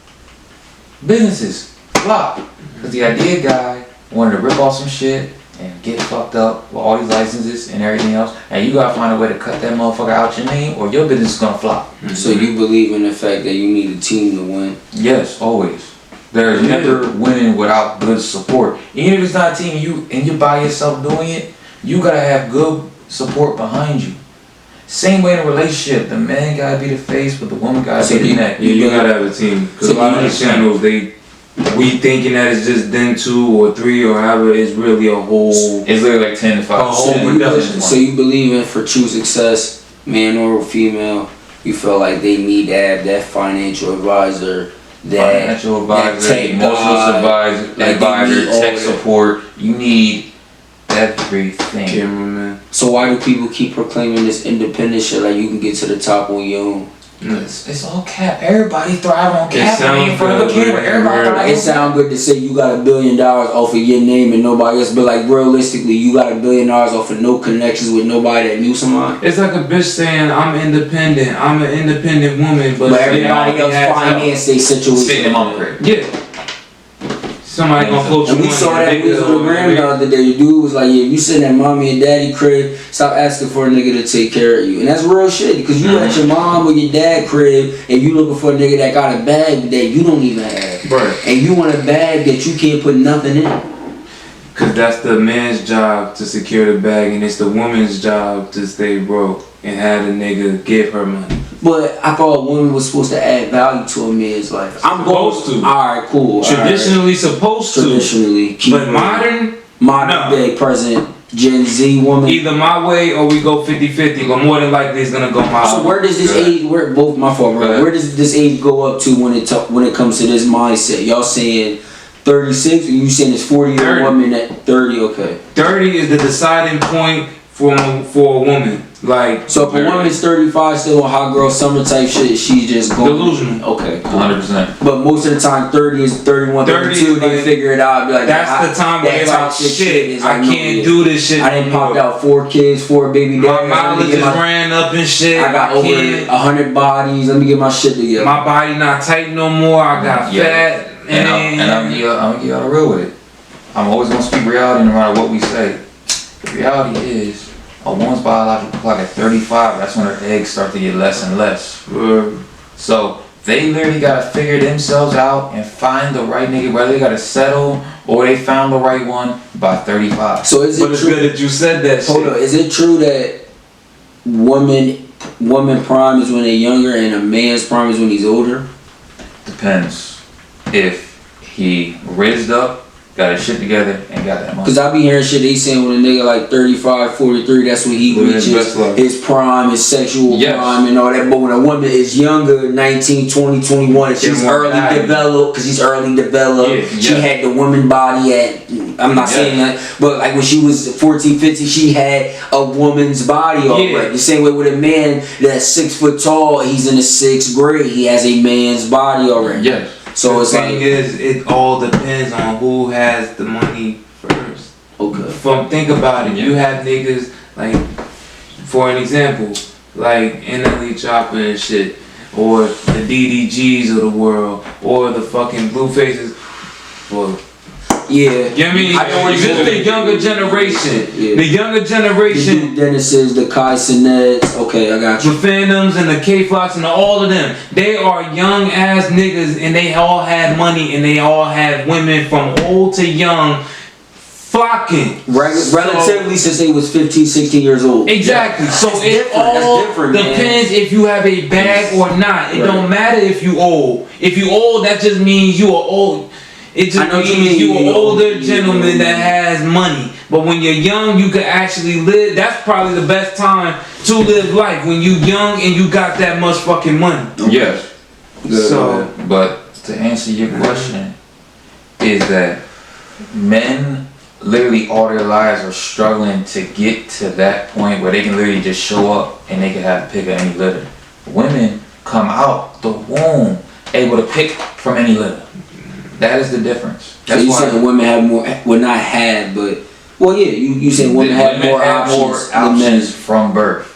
Businesses flop. Because the idea guy wanted to rip off some shit and get fucked up with all these licenses and everything else, and you gotta find a way to cut that motherfucker out your name or your business is gonna flop. So you believe in the fact that you need a team to win? Yes, always. There's never winning without good support. Even if it's not a team and you by yourself doing it, you gotta have good support behind you. Same way in a relationship, the man gotta be the face, but the woman gotta be the neck. Yeah, you gotta have a team. Because a lot of these channels, we thinking that it's just them 2 or 3 or however, it's really a whole. It's literally like 10 to 5. So you believe in for true success, man or female, you feel like they need to have that financial advisor, emotional advisor, tech support. You need everything. Cameraman. So why do people keep proclaiming this independent shit like you can get to the top on your own? It's all cap. Everybody thrive on cap. In front of the camera. Everybody. It sound good to say you got $1 billion off of your name and nobody else, but like realistically, you got $1 billion off of no connections with nobody that knew somebody. It's like a bitch saying, "I'm independent. I'm an independent woman," but everybody else finance their situation. Sitting in my crib. Yeah. Somebody gonna float you. And we saw that we was on the gram the other day. The dude was like, "Yeah, you sitting at mommy and daddy crib. Stop asking for a nigga to take care of you." And that's real shit because you at your mom or your dad crib and you looking for a nigga that got a bag that you don't even have. Right. And you want a bag that you can't put nothing in. Cause that's the man's job to secure the bag, and it's the woman's job to stay broke and have the nigga give her money. But I thought a woman was supposed to add value to a man's life. I'm supposed to. Alright, cool. Traditionally supposed to. Traditionally. But modern day, present, Gen Z woman. Either my way or we go 50-50, but more than likely it's gonna go my way. So where does this age, where does this age go up to when it comes to this mindset? Y'all saying 36 or you saying it's 40-year-old woman at 30, okay. 30 is the deciding point for a woman. Like, so if a woman's 35 still on hot girl summer type shit, she's just going delusional. Okay, cool. 100%. But most of the time 30 is 31, 32, they figure it out, be like, that's the time where they're like, shit, I can't do this shit. I didn't pop out 4 kids, 4 baby daddies. My mileage just ran up and shit. I got over 100 bodies, let me get my shit together. My body not tight no more, I got fat. And I'm gonna give y'all the real with it. I'm always gonna speak reality no matter what we say. The reality is, a woman's biological clock at 35, that's when her eggs start to get less and less. So they literally gotta figure themselves out and find the right nigga, whether they gotta settle or they found the right one by 35. So is it true? It's good that you said that. Hold on, is it true that women woman prime is when they're younger and a man's prime is when he's older? Depends. If he raised up, got his shit together, and got that money. Cause I be hearing shit they saying when a nigga like 35, 43, that's when he reaches his prime, his sexual prime and all that. But when a woman is younger, 19, 20, 21, she's early developed, cause she's early developed. She had the woman body at, I'm not saying that, but like when she was 14, 15, she had a woman's body already. The same way with a man that's 6 foot tall, he's in the 6th grade, he has a man's body already. Yes. So it's like it all depends on who has the money first. Okay. Think about it. You have niggas like, for an example, like NLE Chopper and shit, or the DDGs of the world, or the fucking Bluefaces. Well, yeah. You know what I mean? Just the younger generation. The younger generation. The Dennis's, the Kai Sinets. Okay, I got you. The Phantoms and the K-Flocks and all of them. They are young ass niggas and they all had money and they all had women from old to young flocking. Relatively since they was 15, 16 years old. Exactly. So it all depends if you have a bag or not. It don't matter if you old. If you old, that just means you are old. It just means you an older gentleman that has money. But when you're young, you can actually live. That's probably the best time to live life. When you young and you got that much fucking money. Yes. So, but to answer your question, is that men literally all their lives are struggling to get to that point where they can literally just show up and they can have the pick of any litter. Women come out the womb able to pick from any litter. That is the difference. That's so you saying women have more, well not have, but, well yeah, you saying women have more options from birth.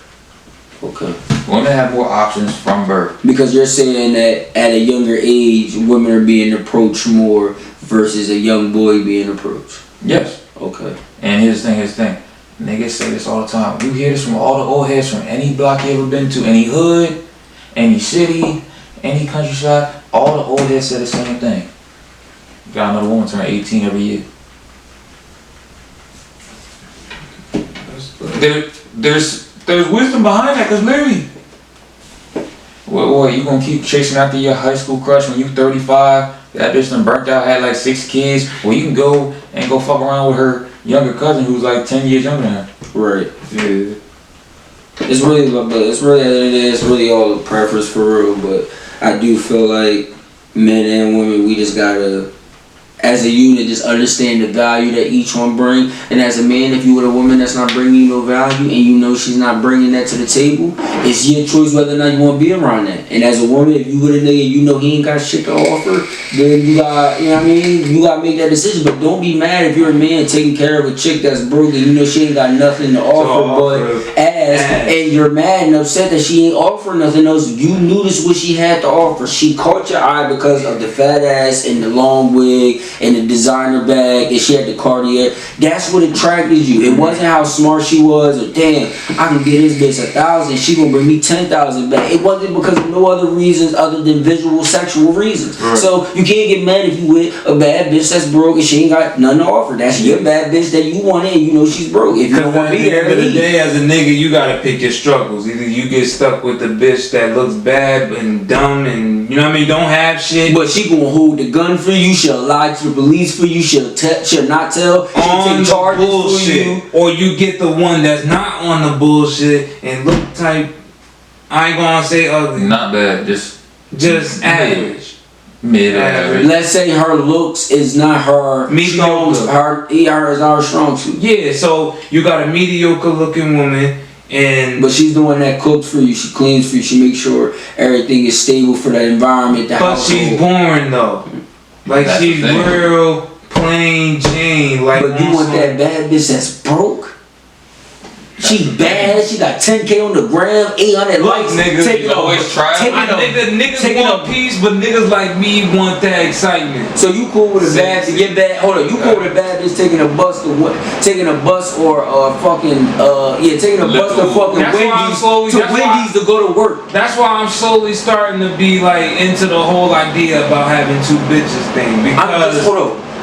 Okay. Women have more options from birth. Because you're saying that at a younger age, women are being approached more versus a young boy being approached. Yes. Okay. And here's the thing. Niggas say this all the time. You hear this from all the old heads from any block you ever been to, any hood, any city, any countryside. All the old heads say the same thing. Got another woman turn 18 every year. There's wisdom behind that, cause literally, what you gonna keep chasing after your high school crush when you 35? That bitch done burnt out, had like 6 kids. Well, you can go fuck around with her younger cousin who's like 10 years younger than her. Right. Yeah. It's really all a preference for real. But I do feel like men and women, we just gotta, as a unit, just understand the value that each one bring. And as a man, if you with a woman that's not bringing you no value and you know she's not bringing that to the table, it's your choice whether or not you want to be around that. And as a woman, if you with a nigga and you know he ain't got shit to offer, then you got, you know what I mean? You got to make that decision. But don't be mad if you're a man taking care of a chick that's broke and you know she ain't got nothing to offer but ass. And you're mad and upset that she ain't offering nothing else. You knew this what she had to offer. She caught your eye because of the fat ass and the long wig and the designer bag, and she had the Cartier. That's what attracted you. It wasn't how smart she was, or damn, I can get this bitch 1,000, she gonna bring me 10,000 back. It wasn't because of no other reasons other than visual, sexual reasons. Right. So you can't get mad if you with a bad bitch that's broke and she ain't got nothing to offer. That's your bad bitch that you want in. You know she's broke. If you don't want to be there, at the end of the day, as a nigga, you gotta pick your struggles. Either you get stuck with the bitch that looks bad and dumb and you know what I mean, don't have shit, but she gonna hold the gun for you. She'll lie to the police for you. She'll not tell. She'll take charges for you. Or you get the one that's not on the bullshit and look type. I ain't gonna say ugly. Not bad. Just average. Mid average. Let's say her looks is not her strong. Her is not her strong suit. Yeah. So you got a mediocre looking woman. But she's the one that cooks for you, she cleans for you, she makes sure everything is stable for that environment. But she's boring though. Like that's she's real plain Jane. Like, but you want that bad bitch that's broke? She bad, she got 10K on the gram, 800 likes. Niggas niggas want peace, but niggas like me want that excitement. So you cool with a bad bitch? You cool with a bad bitch taking a bus or taking a bus to fucking Wendy's to go to work. That's why I'm slowly starting to be like into the whole idea about having 2 bitches thing. Because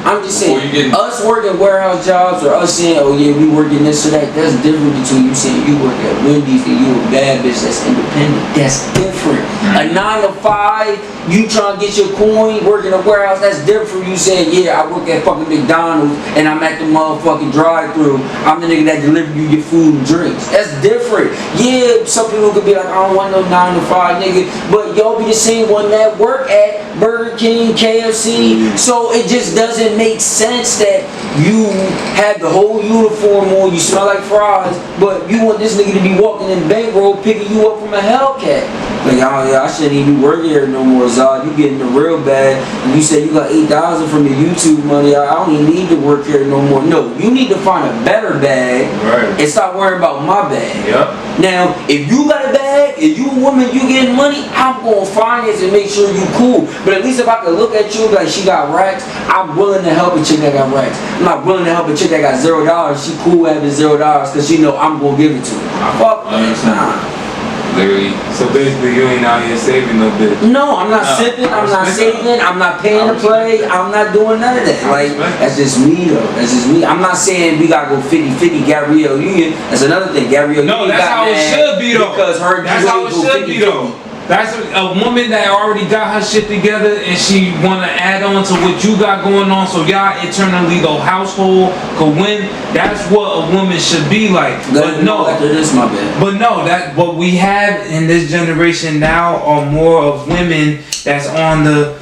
I'm just saying, us working warehouse jobs or us saying, oh yeah, we working this or that, that's different between you saying you work at Wendy's and you a bad bitch that's independent. That's different. A 9 to 5, you trying to get your coin, working a warehouse, that's different from you saying, yeah, I work at fucking McDonald's and I'm at the motherfucking drive-thru. I'm the nigga that deliver you your food and drinks. That's different. Yeah, some people could be like, I don't want no 9 to 5 nigga, but y'all be the same one that work at Burger King, KFC. So it just doesn't make sense that you have the whole uniform on, you smell like fries, but you want this nigga to be walking in bankroll picking you up from a Hellcat. Like, oh yeah, I shouldn't even work here no more, Zod. You getting the real bag. And you say you got 8,000 from your YouTube money. I don't even need to work here no more. No, you need to find a better bag and stop worrying about my bag. Yep. Now, if you got a bag, if you a woman, you getting money, I'm gonna finance and make sure you cool. But at least if I can look at you like she got racks, I'm willing to help a chick that got racks. I'm not willing to help a chick that got $0. She cool having $0 because she know I'm gonna give it to her. Fuck, nah. Literally. So basically, you ain't out here saving no bitch. No, I'm not sipping. I'm not saving. I'm not paying to play. I'm not doing none of that. Like, that's just me though. That's just me. I'm not saying we gotta go 50-50 Gabrielle Union. That's another thing. Gabrielle Union. No, that's how it should be though. Because her. That's how it should be though. That's a woman that already got her shit together and she wanna add on to what you got going on, so y'all internally the household could win. That's what a woman should be like. But no, after this, my bad. But no, that what we have in this generation now are more of women that's on the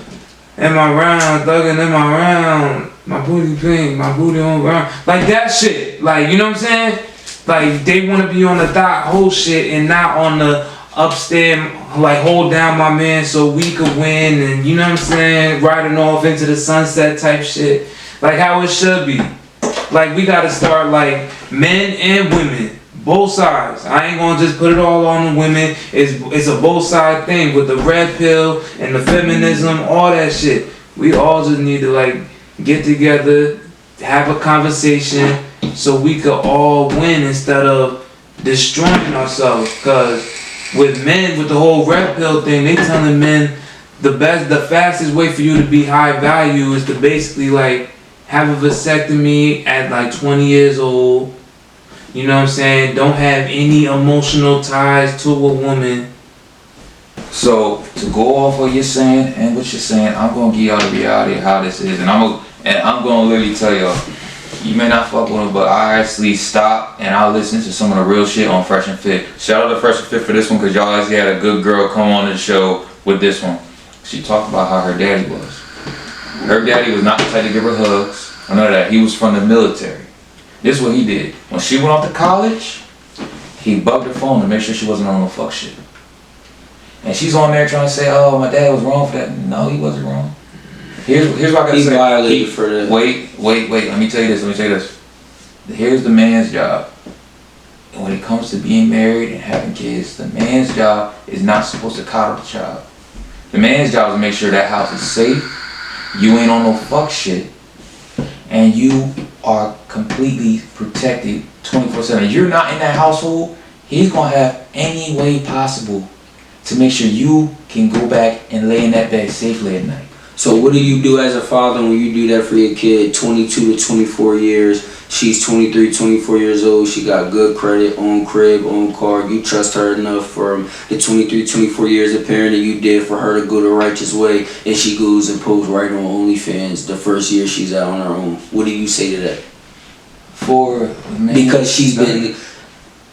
am I round, thugging am I round, my booty pink, my booty on ground, like that shit. Like, you know what I'm saying? Like they wanna be on the dot whole shit and not on the upstairs, like hold down my man so we could win, and you know what I'm saying, riding off into the sunset type shit, like how it should be. Like we gotta start like men and women, both sides. I ain't gonna just put it all on the women. It's a both side thing with the red pill and the feminism, all that shit. We all just need to like get together, have a conversation so we could all win instead of destroying ourselves. Cause with men, with the whole red pill thing, they telling men the fastest way for you to be high value is to basically like have a vasectomy at like 20 years old. You know what I'm saying? Don't have any emotional ties to a woman. So to go off what you're saying and what you're saying, I'm gonna give y'all the reality of how this is, and I'm gonna literally tell y'all. You may not fuck with them, but I actually stopped and I listened to some of the real shit on Fresh and Fit. Shout out to Fresh and Fit for this one, because y'all actually had a good girl come on the show with this one. She talked about how her daddy was. Her daddy was not the type to give her hugs. I know that. He was from the military. This is what he did. When she went off to college, he bugged her phone to make sure she wasn't on no fuck shit. And she's on there trying to say, oh, my dad was wrong for that. No, he wasn't wrong. Here's what I gotta say. Violated for that. Wait. Let me tell you this. Here's the man's job. And when it comes to being married and having kids, the man's job is not supposed to coddle the child. The man's job is to make sure that house is safe, you ain't on no fuck shit, and you are completely protected 24/7. You're not in that household, he's gonna have any way possible to make sure you can go back and lay in that bed safely at night. So what do you do as a father when you do that for your kid? 22 to 24 years. She's 23, 24 years old. She got good credit, own crib, own car. You trust her enough for the 23, 24 years of parenting you did for her to go the righteous way, and she goes and posts right on OnlyFans the first year she's out on her own. What do you say to that? Because she's been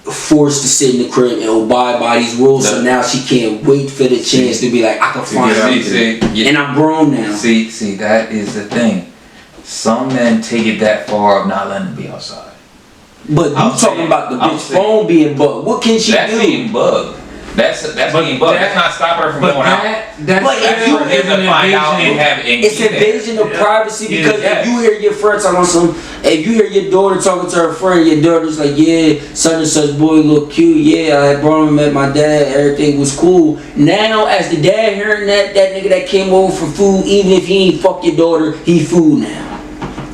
forced to sit in the crib and abide by these rules, so now she can't wait for the chance to be like, I can find out. And I'm grown now. See, that is the thing. Some men take it that far of not letting them be outside. But you talking about the bitch phone being bugged. What can she do? That's being bugged. That's being bugged. That's not stopping her from going out. But if you it's invasion of privacy, because if you hear your friend talking on some, if you hear your daughter talking to her friend, your daughter's like, yeah, such and such boy look cute, yeah, I brought him, met my dad, everything was cool. Now as the dad hearing that nigga that came over for food, even if he ain't fuck your daughter, he food now.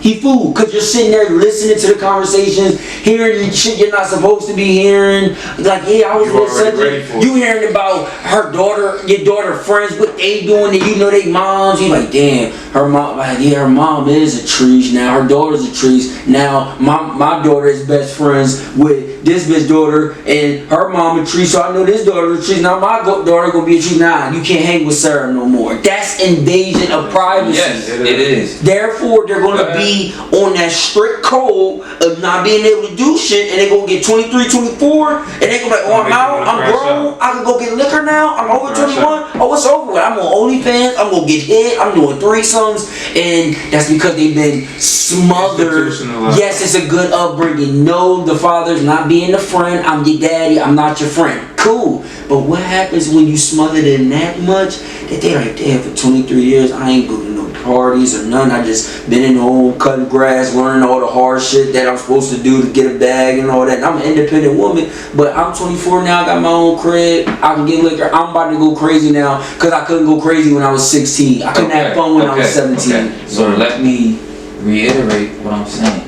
He fool, cause you're sitting there listening to the conversations, hearing shit you're not supposed to be hearing. Like, yeah, I was with such you hearing about her daughter, your daughter friends, what they doing, and you know they moms. You like, damn, her mom, like, yeah, her mom is a trees now. Her daughter's a trees now. My daughter is best friends with this bitch daughter, and her mom a tree. So I know this daughter is a tree. Now my daughter gonna be a tree. Nah, you can't hang with Sarah no more. That's invasion of privacy. Yes, it is. Therefore, they're gonna be on that strict code of not being able to do shit, and they gonna get 23, 24, and they gonna be like, oh, I'm out, I'm grown, I can go get liquor now, I'm over 21, oh, it's over with, I'm on OnlyFans, I'm gonna get hit, I'm doing threesomes, and that's because they've been smothered. Yes, it's a good upbringing. No, the father's not being a friend, I'm your daddy, I'm not your friend. Cool, but what happens when you smothered in that much that they like, damn, for 23 years I ain't going to no parties or none. I just been in home cutting grass, learning all the hard shit that I'm supposed to do to get a bag and all that. And I'm an independent woman, but I'm 24 now, I got my own crib, I can get liquor. I'm about to go crazy now because I couldn't go crazy when I was 16. I couldn't have fun when I was 17. Okay. So let me reiterate what I'm saying.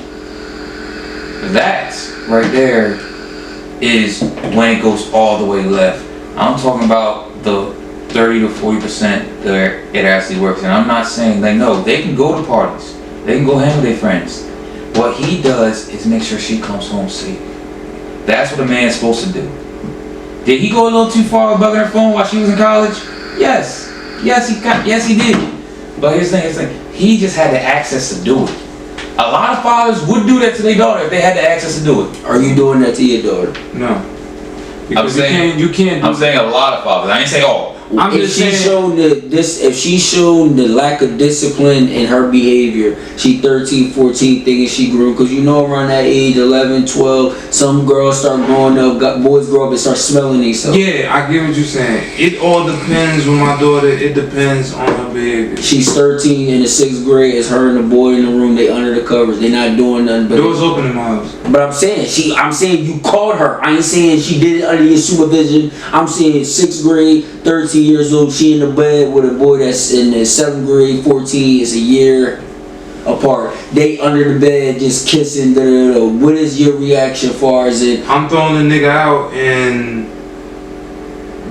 That right there is when it goes all the way left. I'm talking about the 30 to 40% that it actually works. And I'm not saying like, no, they can go to parties, they can go hang with their friends. What he does is make sure she comes home safe. That's what a man's supposed to do. Did he go a little too far with bugging her phone while she was in college? Yes. Yes, he did. But here's the thing, he just had the access to do it. A lot of fathers would do that to their daughter if they had the access to do it. Are you doing that to your daughter? No. Because you can't. I'm saying a lot of fathers. I ain't saying all. If she showed the lack of discipline in her behavior, she 13, 14 thinking she grew, because you know around that age, 11, 12, some girls start growing up, boys grow up and start smelling themselves. Yeah, I get what you're saying. It all depends with my daughter, it depends on her behavior. She's 13 in the 6th grade, it's her and the boy in the room, they under the covers, they not doing nothing but doors open in my house. But I'm saying you caught her. I ain't saying she did it under your supervision. I'm saying 6th grade, 13 years old, she in the bed with a boy that's in the 7th grade, 14, is a year apart. They under the bed just kissing. What is your reaction far as it? I'm throwing the nigga out, and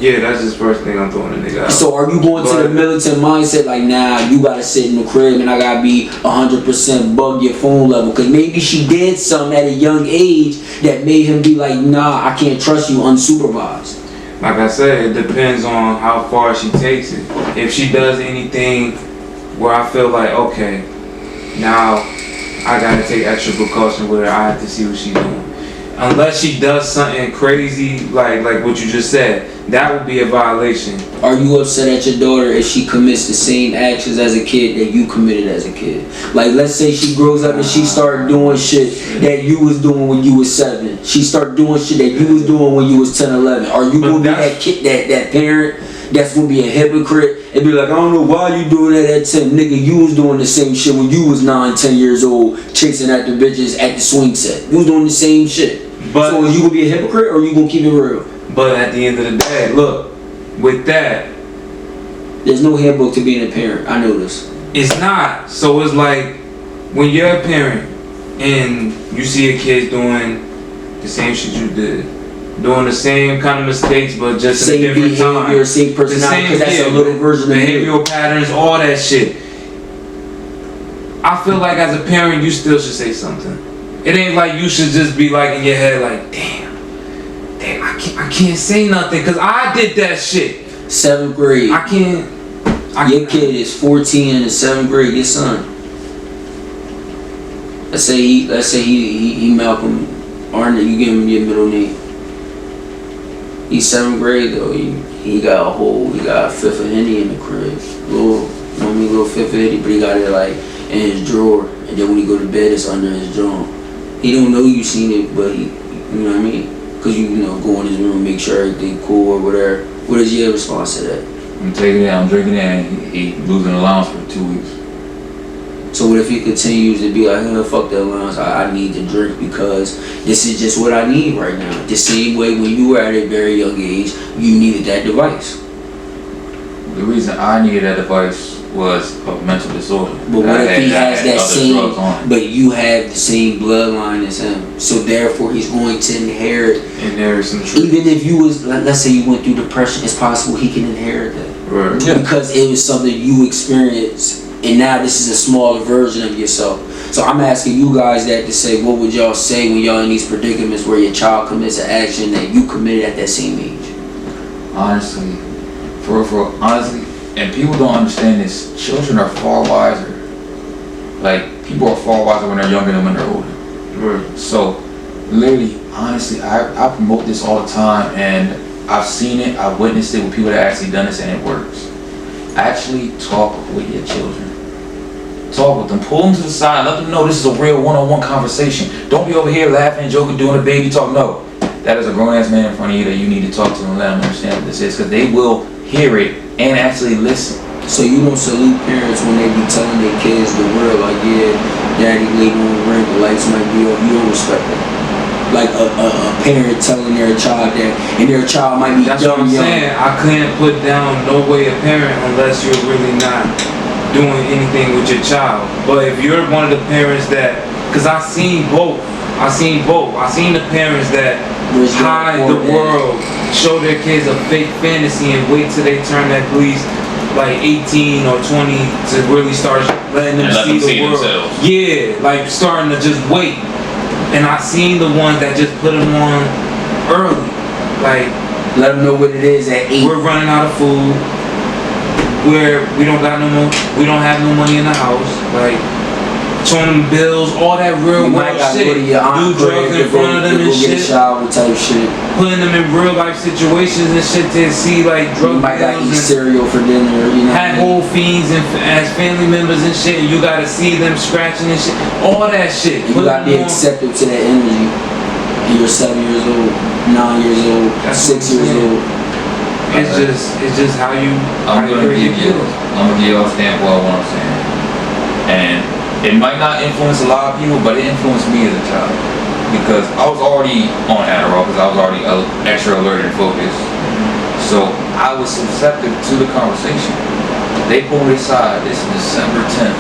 yeah, that's his first thing. I'm throwing the nigga out. So are you going to the militant mindset like, nah, you gotta sit in the crib and I gotta be 100% bug your phone level? Because maybe she did something at a young age that made him be like, nah, I can't trust you unsupervised. Like I said, it depends on how far she takes it. If she does anything where I feel like, okay, now I gotta take extra precaution with her, I have to see what she's doing. Unless she does something crazy like what you just said, that would be a violation. Are you upset at your daughter if she commits the same actions as a kid that you committed as a kid? Like, let's say she grows up and she started doing shit that you was doing when you was 7. She started doing shit that you was doing when you was 10, 11. Are you gonna be that kid, that parent that's gonna be a hypocrite and be like, I don't know why you doing that at 10, nigga? You was doing the same shit when you was 9, 10 years old, chasing after bitches at the swing set. You was doing the same shit. But so are you gonna be a hypocrite or are you gonna keep it real? But at the end of the day, look, with that, there's no handbook to being a parent. I know this. It's not. So it's like when you're a parent and you see a kid doing the same shit you did, doing the same kind of mistakes, but just in a different time. Same personality, because that's a little version of behavioral patterns, all that shit. I feel like as a parent, you still should say something. It ain't like you should just be like in your head like, damn, I can't say nothing because I did that shit. 7th grade. Your kid is 14 in the 7th grade. Your son. Let's say he Malcolm Arnez. You give him your middle name. He's 7th grade though. He got a fifth of Henny in the crib. Little 5th of Henny, but he got it like in his drawer. And then when he go to bed, it's under his jaw. He don't know you seen it, but you know what I mean? Because you go in his room, make sure everything cool or whatever. What is your response to that? I'm taking it, I'm drinking it, and he losing allowance for 2 weeks. So what if he continues to be like, fuck that allowance, I need to drink because this is just what I need right now. The same way when you were at a very young age, you needed that device. The reason I needed that device was a mental disorder. But what if he has that same, but you have the same bloodline as him, so therefore he's going to inherit some truth. Even if you was, let's say you went through depression, it's possible he can inherit that. Right. Yeah. Because it was something you experienced, and now this is a smaller version of yourself. So I'm asking you guys that to say, what would y'all say when y'all in these predicaments where your child commits an action that you committed at that same age? Honestly, honestly, and people don't understand this, children are far wiser. Like, people are far wiser when they're younger than when they're older. Right. So, literally, honestly, I promote this all the time, and I've seen it, I've witnessed it with people that actually done this, and it works. Actually talk with your children. Talk with them. Pull them to the side. Let them know this is a real one-on-one conversation. Don't be over here laughing, joking, doing a baby talk. No. That is a grown-ass man in front of you that you need to talk to and let them understand what this is, because they will hear it and actually listen. So you don't salute parents when they be telling their kids the real, like, yeah, daddy laid on the ring, the lights might be off. You don't respect that. Like a parent telling their child that, and their child might be That's what I'm saying. I couldn't put down no way a parent unless you're really not doing anything with your child. But if you're one of the parents that, because I seen both. I seen the parents that hide the world, show their kids a fake fantasy and wait till they turn at least like 18 or 20 to really start letting them see the world. Themselves. Yeah, Like starting to just wait. And I seen the ones that just put them on early. Like, let them know what it is at 8. we're running out of food. We don't have no money in the house. Like, showing them bills, all that real world shit. Go to your aunt Do drugs in front of them and shit. Get a shower type shit. Putting them in real life situations and shit to see like drug you might got bills eat and cereal for dinner, you know. have whole fiends and as family members and shit. And you gotta see them scratching and shit. All that shit. You gotta be accepted to that energy. And you're 7 years old, 9 years old, 6 years old. It's just how you. I'm gonna give you a standpoint of what I'm saying. And it might not influence a lot of people, but it influenced me as a child. Because I was already on Adderall, because I was already extra alert and focused. So I was susceptible to the conversation. They pulled me aside. This is December 10th.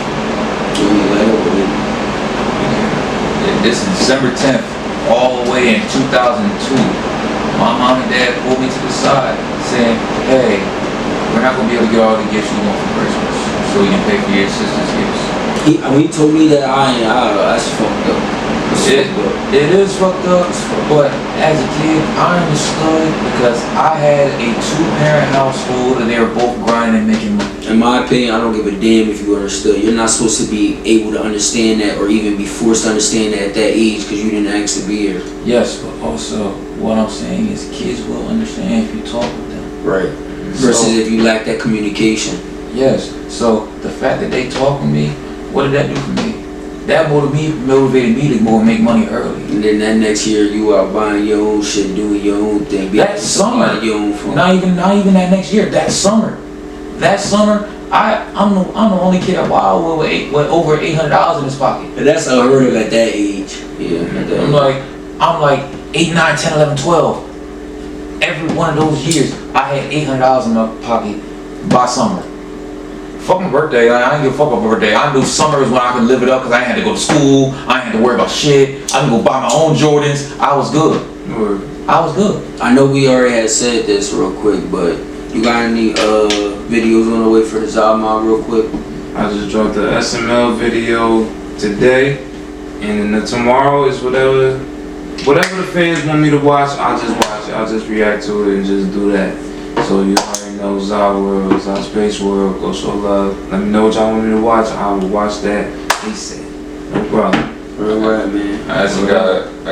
This is December 10th, all the way in 2002. My mom and dad pulled me to the side, saying, hey, we're not going to be able to get all the gifts you want for Christmas, so you can pay for your sister's gifts. When he told me that, that's fucked up. It is fucked up, but as a kid, I understood because I had a 2-parent household and they were both grinding and making money. In my opinion, I don't give a damn if you understood. You're not supposed to be able to understand that or even be forced to understand that at that age because you didn't ask to be here. Yes, but also what I'm saying is kids will understand if you talk with them. Right. Versus if you lack that communication. Yes. So the fact that they talk with me, what did that do for me? That motivated me to go and make money early. And then that next year you out buying your own shit, doing your own thing. That summer, your own phone. Not even that next year. That summer, I'm the only kid at Wild with over $800 in his pocket. But that's unheard of at that age. Yeah. I'm like 8, 9, 10, 11, 12. Every one of those years, I had $800 in my pocket by summer. Fuck my birthday, I didn't give a fuck about my birthday. I knew summer is when I could live it up because I didn't have to go to school. I didn't have to worry about shit. I could go buy my own Jordans. I was good. I was good. I know we already had said this real quick, but you got any videos on the way for this album real quick? I just dropped the SML video today, and then tomorrow is whatever the fans want me to watch, I'll just watch it. I'll just react to it and just do that. So you already know Zahier World, Zahier Space World, go show love. Let me know what y'all want me to watch. I will watch that. He said, no problem. Alright, man. I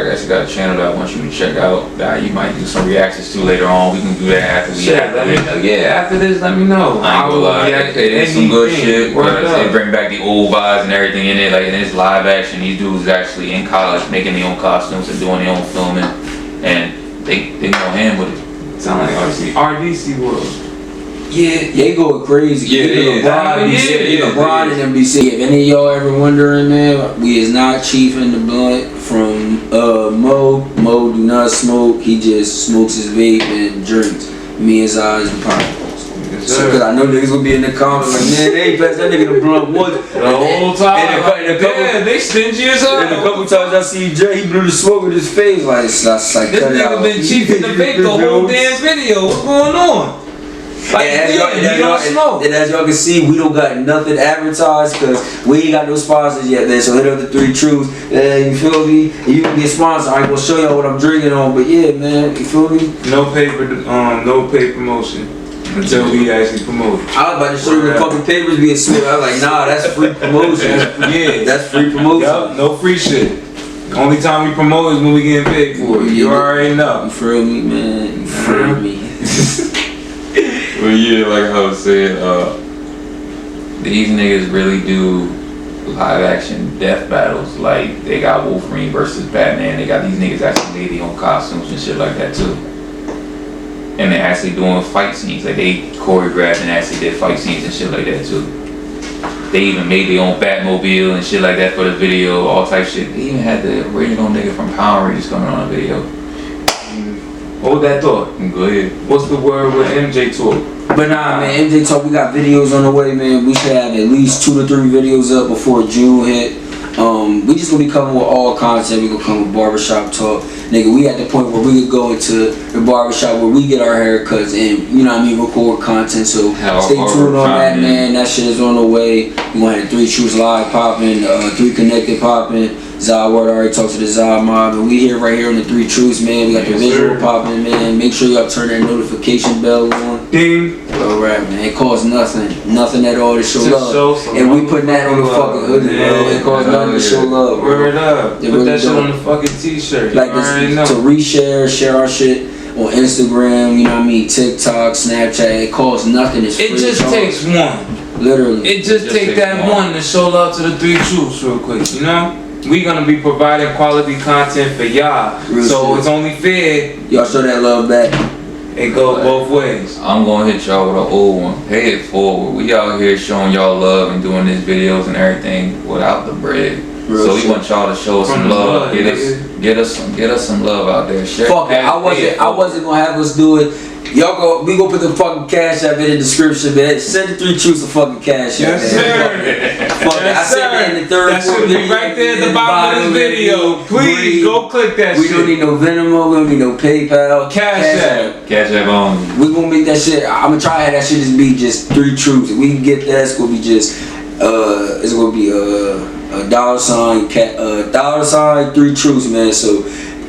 guess you got a channel that I want you to check out that you might do some reactions to later on. We can do that after we let me know. Yeah, after this, let me know. I ain't gonna lie, it is some good shit. They bring back the old vibes and everything in it. Like, and it's live action. These dudes actually in college making their own costumes and doing their own filming, and they go hand with it. Sound like RDC World. Yeah, they go crazy. LeBron and NBC. If any of y'all ever wondering, man, we is not Chief in the blunt from Mo. Mo do not smoke. He just smokes his vape and drinks. Me and Zai is the podcast. Cause I know niggas gonna be in the comments like, man, they ain't passed that nigga the blunt once. The whole time. Yeah, they stingy as hell. And a couple times I see Jay, he blew the smoke with his face. Like, it's like this nigga been cheating the vape the whole damn video. What's going on? Like, and as y'all can see, we don't got nothing advertised because we ain't got no sponsors yet, man. So hit up the 3 Truths. You feel me? You can get sponsored. I ain't gonna show y'all what I'm drinking on, but yeah, man, you feel me? No paid promotion until we actually promote it. I was about to show you the fucking papers being smooth. I was like, nah, that's free promotion. Yeah, that's free promotion. Yup, no free shit. The only time we promote is when we getting paid for it. You already know. You feel me, man? You feel me? Well, yeah, like I was saying, these niggas really do live action death battles. Like, they got Wolverine versus Batman. They got these niggas actually made their own costumes and shit like that too. And they're actually doing fight scenes. Like, they choreographed and actually did fight scenes and shit like that too. They even made their own Batmobile and shit like that for the video, all type shit. They even had the original nigga from Power Rangers coming on the video. Hold that thought. Go ahead. What's the word with MJ Talk? But nah, man, MJ Talk, we got videos on the way, man. We should have at least 2 to 3 videos up before June hit. We just gonna be coming with all content. We gonna come with barbershop talk. Nigga, we at the point where we could go into the barbershop where we get our haircuts and, you know what I mean, record content. So stay tuned on that, man. That shit is on the way. We gonna have 3 Truths live popping, 3 Connected popping. Zahier already talked to the Zahier mob, and we here right here on the 3 Truths, man. We got the visual popping, man. Make sure y'all turn that notification bell on. Ding. Alright, man. It costs nothing at all to show love. And we putting that on the fucking hoodie, bro. It costs nothing to show love, bro. Word up. Put that shit on the fucking t-shirt. Like this, to reshare, share our shit on Instagram, you know what I mean, TikTok, Snapchat. It costs nothing. It's free. It just takes one. Literally. It just takes that one to show love to the 3 Truths real quick, you know? We gonna be providing quality content for y'all. So it's only fair. Y'all show that love back. It goes both ways. I'm gonna hit y'all with an old one. Pay it forward. We out here showing y'all love and doing these videos and everything without the bread. So we want y'all to show us some love. Get us some love out there. Share. Fuck it. I wasn't gonna have us do it. Y'all we gonna put the fucking cash app in the description, man. Send the 3 Truths a fucking cash app, yes, man. Fuck it. I said that in the third. That should be right there at the bottom of this video. Please go click that shit. We don't need no Venmo. We don't need no PayPal. Cash app. Cash app only. We gonna make that shit. I'm gonna try to have that shit just be just 3 Truths. If we can get that, it's gonna be just it's gonna be a $, 3 Truths, man. So.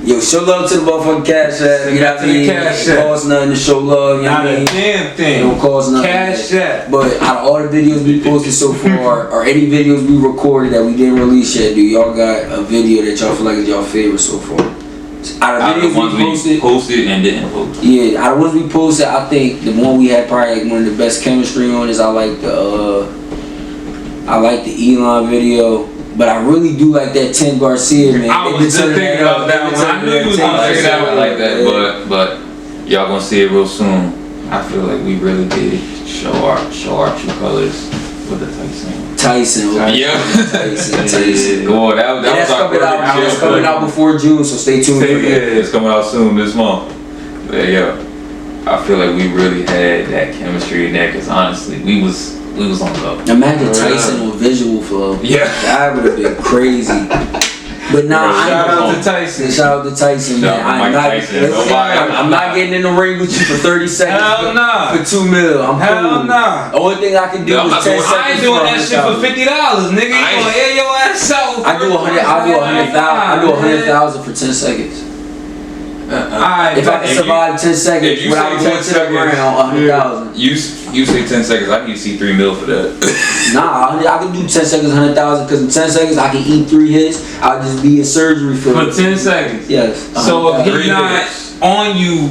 Yo, show love to the motherfucking cash app. You know what I mean? It costs nothing to show love. You know what I mean? Not a damn thing. It don't cost nothing. Cash app. But out of all the videos we posted so far, or any videos we recorded that we didn't release yet, do y'all got a video that y'all feel like is y'all favorite so far? Out of videos we posted and didn't post. Yeah, out of ones we posted, I think the one we had probably one of the best chemistry on is I like the Elon video. But I really do like that Tim Garcia, man. I was just thinking about that one. I knew you was gonna say that one. I like that, but y'all gonna see it real soon. I feel like we really did show our true colors with the Tyson. Yeah. Tyson. Come on, that was our coming out. It's coming out before June, so stay tuned for that. Yeah, it's coming out soon this month. But yeah, I feel like we really had that chemistry in there, because honestly, we was on love. Imagine Tyson on visual flow. Yeah. That would have been crazy. But nah, shout out to Tyson. Shout out to Tyson, man. I'm not getting in the ring with you for 30 seconds. Hell nah. For 2 mil. I'm hell nah. The only thing I can do is 10 seconds. I ain't doing that shit for $50, nigga. You gonna air your ass out. I do 100,000 for 10 seconds. If I can survive 10 seconds without going to the ground, 100,000. You say 10 seconds, I need to see 3 mil for that. Nah, I can do 10 seconds, 100,000, because in 10 seconds I can eat 3 hits. I'll just be in surgery for 10 seconds. Yes. So if he's not on you,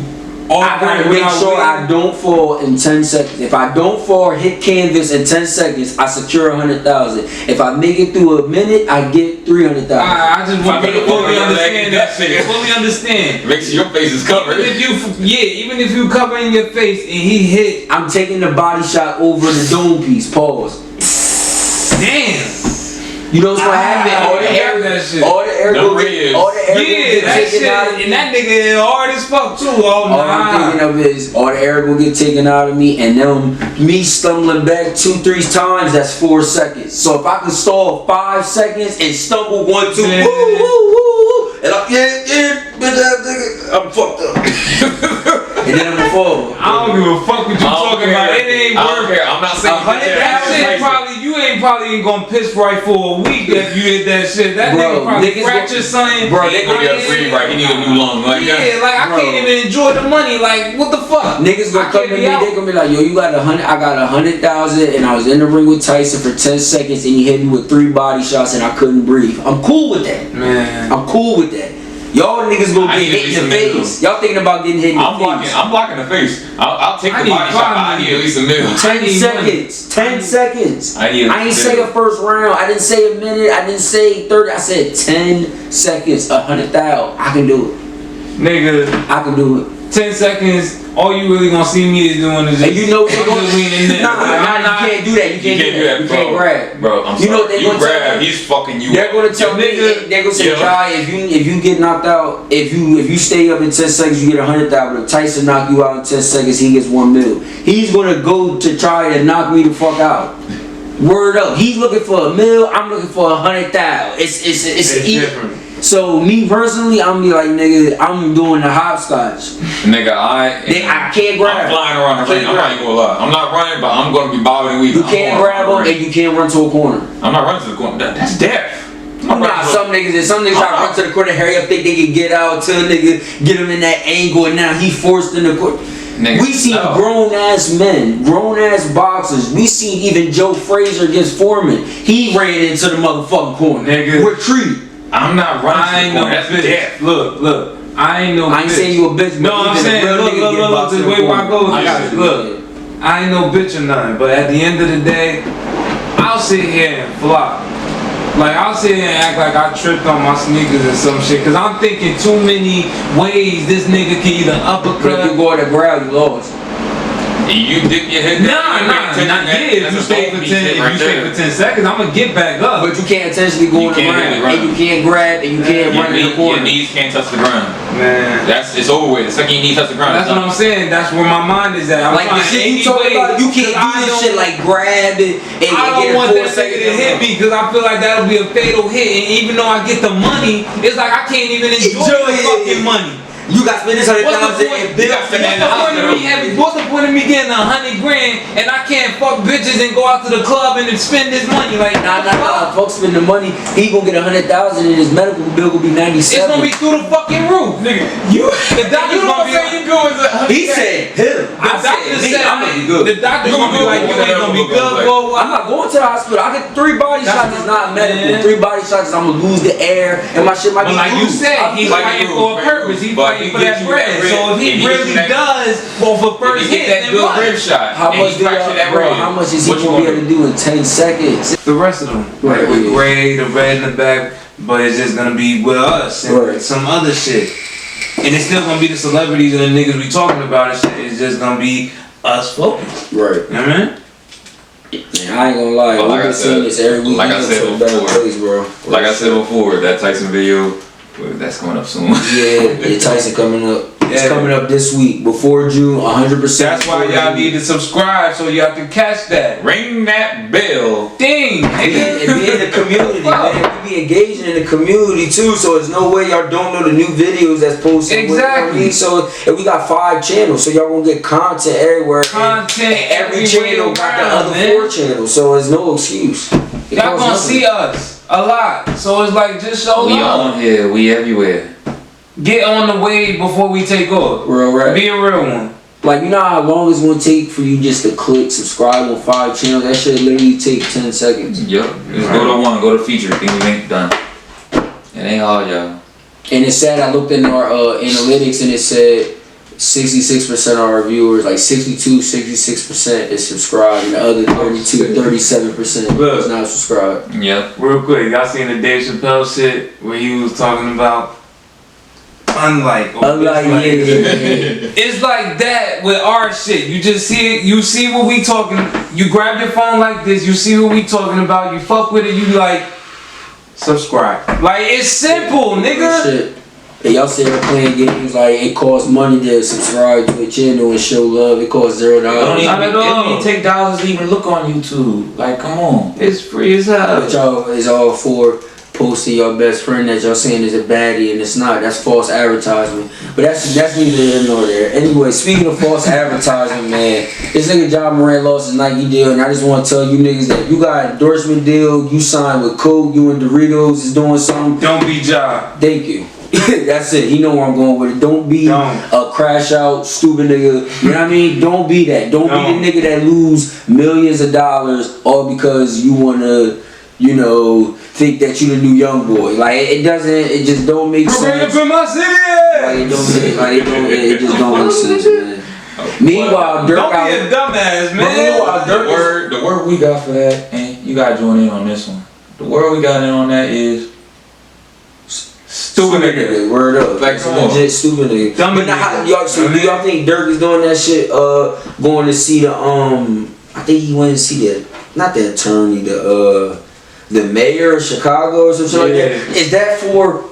I gotta make sure I don't fall in 10 seconds. If I don't fall, hit canvas in 10 seconds, I secure 100,000. If I make it through a minute, I get 300,000. I just want you to fully understand that shit. Fully understand. Make sure your face is covered. Even if you covering your face and he hit, I'm taking the body shot over the dome piece. Pause. Damn. You know what's gonna happen? All the air gonna get taken out of me. And that nigga hard as fuck too. All I'm thinking of is all the air will get taken out of me, and then me stumbling back 2-3 times. That's 4 seconds. So if I can stall 5 seconds and stumble 1, 2, woo, woo, woo, and I'm bitch ass nigga, I'm fucked up. And then I'm gonna fall. I don't give a fuck what you talking about. It ain't worth it. I'm not saying that shit probably you ain't probably gonna piss right for a week if you hit that shit. That nigga probably fracture something. Bro, they gonna get free right. He need a new lung. Like I can't even enjoy the money. Like what the fuck? Niggas gonna come to me. They gonna be like, yo, you got 100. I got 100,000, and I was in the ring with Tyson for 10 seconds, and he hit me with 3 body shots, and I couldn't breathe. I'm cool with that. Man, I'm cool with that. Y'all niggas gonna get hit in the face. Y'all thinking about getting hit in the face. I'm blocking the face. I'll take the body shot. I need at least a minute. 10 seconds. 10 seconds. I ain't say a first round. I didn't say a minute. I didn't say 30. I said 10 seconds. 100,000. I can do it. Nigga, I can do it. 10 seconds. All you really gonna see me is doing is and you know what they're gonna do. Nah, you can't do that. You can't do that. You can't grab. Bro, I'm sorry. You know what they're gonna tell me? He's fucking you. They're gonna tell me. They're gonna say, Jai, if you get knocked out, if you stay up in 10 seconds, you get 100,000. But if Tyson knock you out in 10 seconds, he gets 1 mil. He's gonna go to try to knock me the fuck out. Word up. He's looking for 1 mil. I'm looking for 100,000. It's different. So me personally, I'm be like, nigga, I'm doing the hopscotch. Nigga, I can't grab. I'm flying around the ring. I'm not even gonna lie. I'm not running, but I'm gonna be bobbing and weaving. You can't grab them and you can't run to a corner. I'm not running to the corner. That's death. Nah, some niggas try to run to the corner, hurry up, think they can get out till nigga get him in that angle, and now he forced in the corner. We seen grown ass men, grown ass boxers. We seen even Joe Frazier against Foreman. He ran into the motherfucking corner. Nigga. Retreat. I'm not running. I ain't no bitch. Look. I ain't no bitch. I ain't saying you a bitch. No, I'm saying look. The way I go with this. Look, I ain't no bitch or nothing. But at the end of the day, I'll sit here and flop. Like I'll sit here and act like I tripped on my sneakers or some shit. Cause I'm thinking too many ways this nigga can either uppercut. But if you go to the ground, you lost. You dip your head down. If you stay for 10 seconds, I'm gonna get back up. But you can't intentionally go on the ground, and you can't grab, and you can't run in the corner. Your knees can't touch the ground. Man, it's over with. The second your knees touch the ground. That's what I'm saying. That's where my mind is at. I'm like the shit you talking about, you can't do this shit like grab it and get it 4 seconds. I don't want that nigga to hit me because I feel like that'll be a fatal hit. And even though I get the money, it's like I can't even enjoy the fucking money. You got to spend this 100,000 and bill. What's the point of me getting 100 grand and I can't fuck bitches and go out to the club and then spend this money? Like, nah. Folks spend the money. He gonna get 100,000 and his medical bill gonna be 97. It's gonna be through the fucking roof, nigga. The doctor's gonna be like, he said him. The doctor said I'm gonna be good. The doctor's gonna be like, you ain't gonna be good for a while. I'm not going to the hospital. I get 3 body shots. It's not medical. 3 body shots. I'm gonna lose the air and my shit might be like you said, he's fighting for a purpose. He's fighting for that bread. So if he really does go for first hit, that good rib shot. How much is he gonna be able to do in 10 seconds? The rest of them, like with Gray, the red in the back, but it's just gonna be with us and some other shit. And it's still gonna be the celebrities and the niggas we talking about and shit. It's just gonna be us focused. Right. You know what I mean? Man, I ain't gonna lie. We've been seeing this every week. Like I said before, that Tyson video, that's coming up soon. Yeah, Tyson coming up. It's coming up this week, before June, 100%. That's why y'all need to subscribe so y'all can catch that. Ring that bell. Ding. And be in the community, man. We be engaging in the community too, so there's no way y'all don't know the new videos that's posted. Exactly. So, and we got 5 channels, so y'all gonna get content everywhere. Content every channel got the other 4 channels, so there's no excuse. Y'all gonna see us a lot, so it's like just show love. We on here, we everywhere. Get on the wave before we take off. Real rap. Be a real one. Like, you know how long it's gonna take for you just to click subscribe on 5 channels? That shit literally take 10 seconds. Yep. Just go to one, go to feature. Things we ain't done. It ain't hard, y'all. And it said, I looked in our analytics and it said 66% of our viewers, like 66% is subscribed, and the other 37% is not subscribed. Yep. Real quick, y'all seen the Dave Chappelle shit where he was talking about unlike it's like that with our shit. You just see it, you see what we talking, you grab your phone like this, you see what we talking about, you fuck with it, you be like, subscribe. Like, it's simple, nigga. Shit. And y'all sit here playing games like it costs money to subscribe to a channel and show love. It costs $0. It don't even take dollars to even look on YouTube. Like, come on. It's free as hell. But y'all is all for posting your best friend that y'all saying is a baddie, and it's not. That's false advertisement. But that's neither here nor there. Anyway, speaking of false advertisement, man, this nigga John Moran lost his Nike deal, and I just want to tell you niggas that you got an endorsement deal. You signed with Coke. You and Doritos is doing something. Don't be Ja. Thank you. That's it. He know where I'm going with it. Don't be a crash out stupid nigga. You know what I mean? Don't be that. Don't be the nigga that lose millions of dollars all because you wanna, you know, think that you the new Youngboy. Like it just don't make sense. Up in my city. It just don't make sense, man. Meanwhile, Durk don't be a dumbass, man. Meanwhile, The word we got for that, and you gotta join in on this one. The word we got in on that is stupid nigga. Word up. Like some legit stupid nigga. But now, y'all, so do y'all think Durk is doing that shit? Going to see the I think he went to see not the attorney, the mayor of Chicago or something like that.